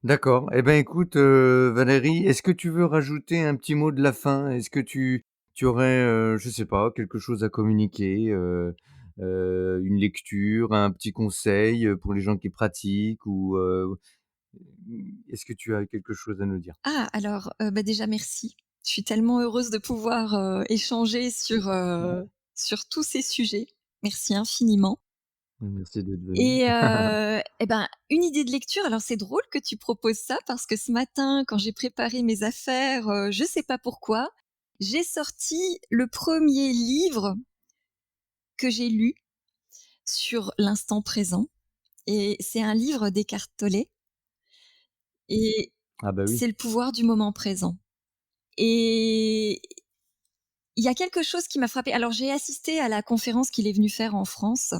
E: D'accord. Eh ben, écoute, Valérie, est-ce que tu veux rajouter un petit mot de la fin? Est-ce que tu aurais, je sais pas, quelque chose à communiquer, une lecture, un petit conseil, pour les gens qui pratiquent ou, est-ce que tu as quelque chose à nous dire?
F: Ah alors, bah, déjà merci. Je suis tellement heureuse de pouvoir, échanger sur tous ces sujets. Merci infiniment
E: Merci d'être venu.
F: et ben, une idée de lecture, alors c'est drôle que tu proposes ça parce que ce matin, quand j'ai préparé mes affaires, je sais pas pourquoi, j'ai sorti le premier livre que j'ai lu sur l'instant présent et c'est un livre d'Eckhart Tolle et
E: Ah bah, oui.
F: c'est Le pouvoir du moment présent et il y a quelque chose qui m'a frappée. Alors j'ai assisté à la conférence qu'il est venu faire en France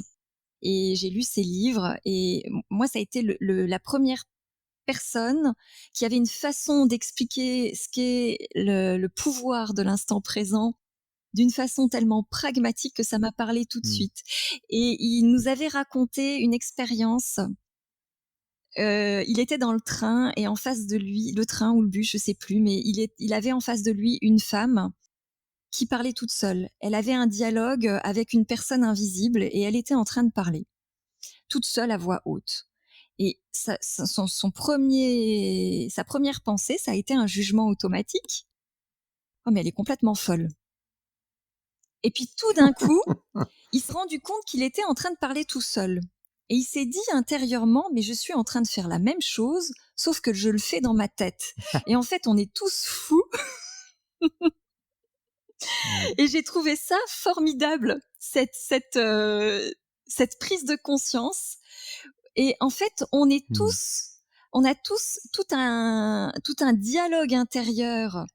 F: et j'ai lu ses livres et moi ça a été la première personne qui avait une façon d'expliquer ce qu'est le pouvoir de l'instant présent d'une façon tellement pragmatique que ça m'a parlé tout de
E: Mmh.
F: suite et il nous avait raconté une expérience. Il était dans le train et en face de lui, le train ou le bus, je sais plus, mais il avait en face de lui une femme qui parlait toute seule. Elle avait un dialogue avec une personne invisible et elle était en train de parler, toute seule à voix haute. Et sa première pensée, ça a été un jugement automatique. Oh, mais elle est complètement folle. Et puis tout d'un coup, il s'est rendu compte qu'il était en train de parler tout seul. Et il s'est dit intérieurement, mais je suis en train de faire la même chose, sauf que je le fais dans ma tête. Et en fait, on est tous fous.
E: Ouais.
F: Et j'ai trouvé ça formidable, cette prise de conscience. Et en fait,
E: Mmh.
F: on a tous tout un dialogue intérieur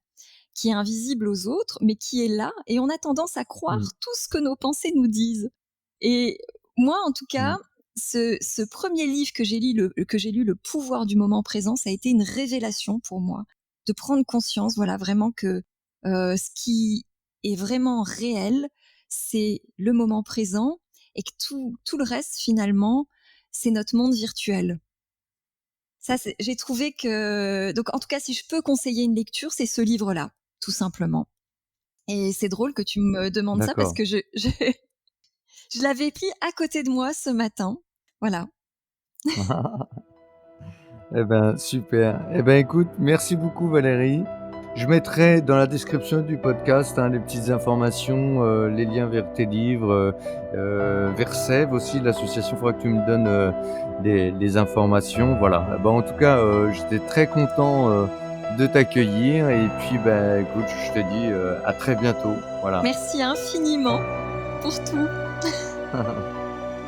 F: qui est invisible aux autres, mais qui est là, et on a tendance à
E: Mmh.
F: croire tout ce que nos pensées nous disent. Et moi, en tout cas,
E: Mmh.
F: ce premier livre que j'ai lu, Le pouvoir du moment présent, ça a été une révélation pour moi, de prendre conscience, voilà, vraiment que ce qui est vraiment réel, c'est le moment présent, et que tout le reste, finalement, c'est notre monde virtuel. Ça, j'ai trouvé que, donc en tout cas, si je peux conseiller une lecture, c'est ce livre-là, tout simplement. Et c'est drôle que tu me demandes ça parce
E: D'accord.
F: que je l'avais pris à côté de moi ce matin. Voilà.
E: Eh ben, super. Eh ben, écoute, merci beaucoup Valérie. Je mettrai dans la description du podcast, hein, les petites informations, les liens vers tes livres, vers Sève aussi, l'association. Il faudra que tu me donnes, les informations. Voilà. Eh ben, en tout cas, j'étais très content, de t'accueillir et puis, ben, écoute, je te dis, à très bientôt. Voilà.
F: Merci infiniment pour tout.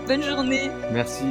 F: Bonne journée.
E: Merci.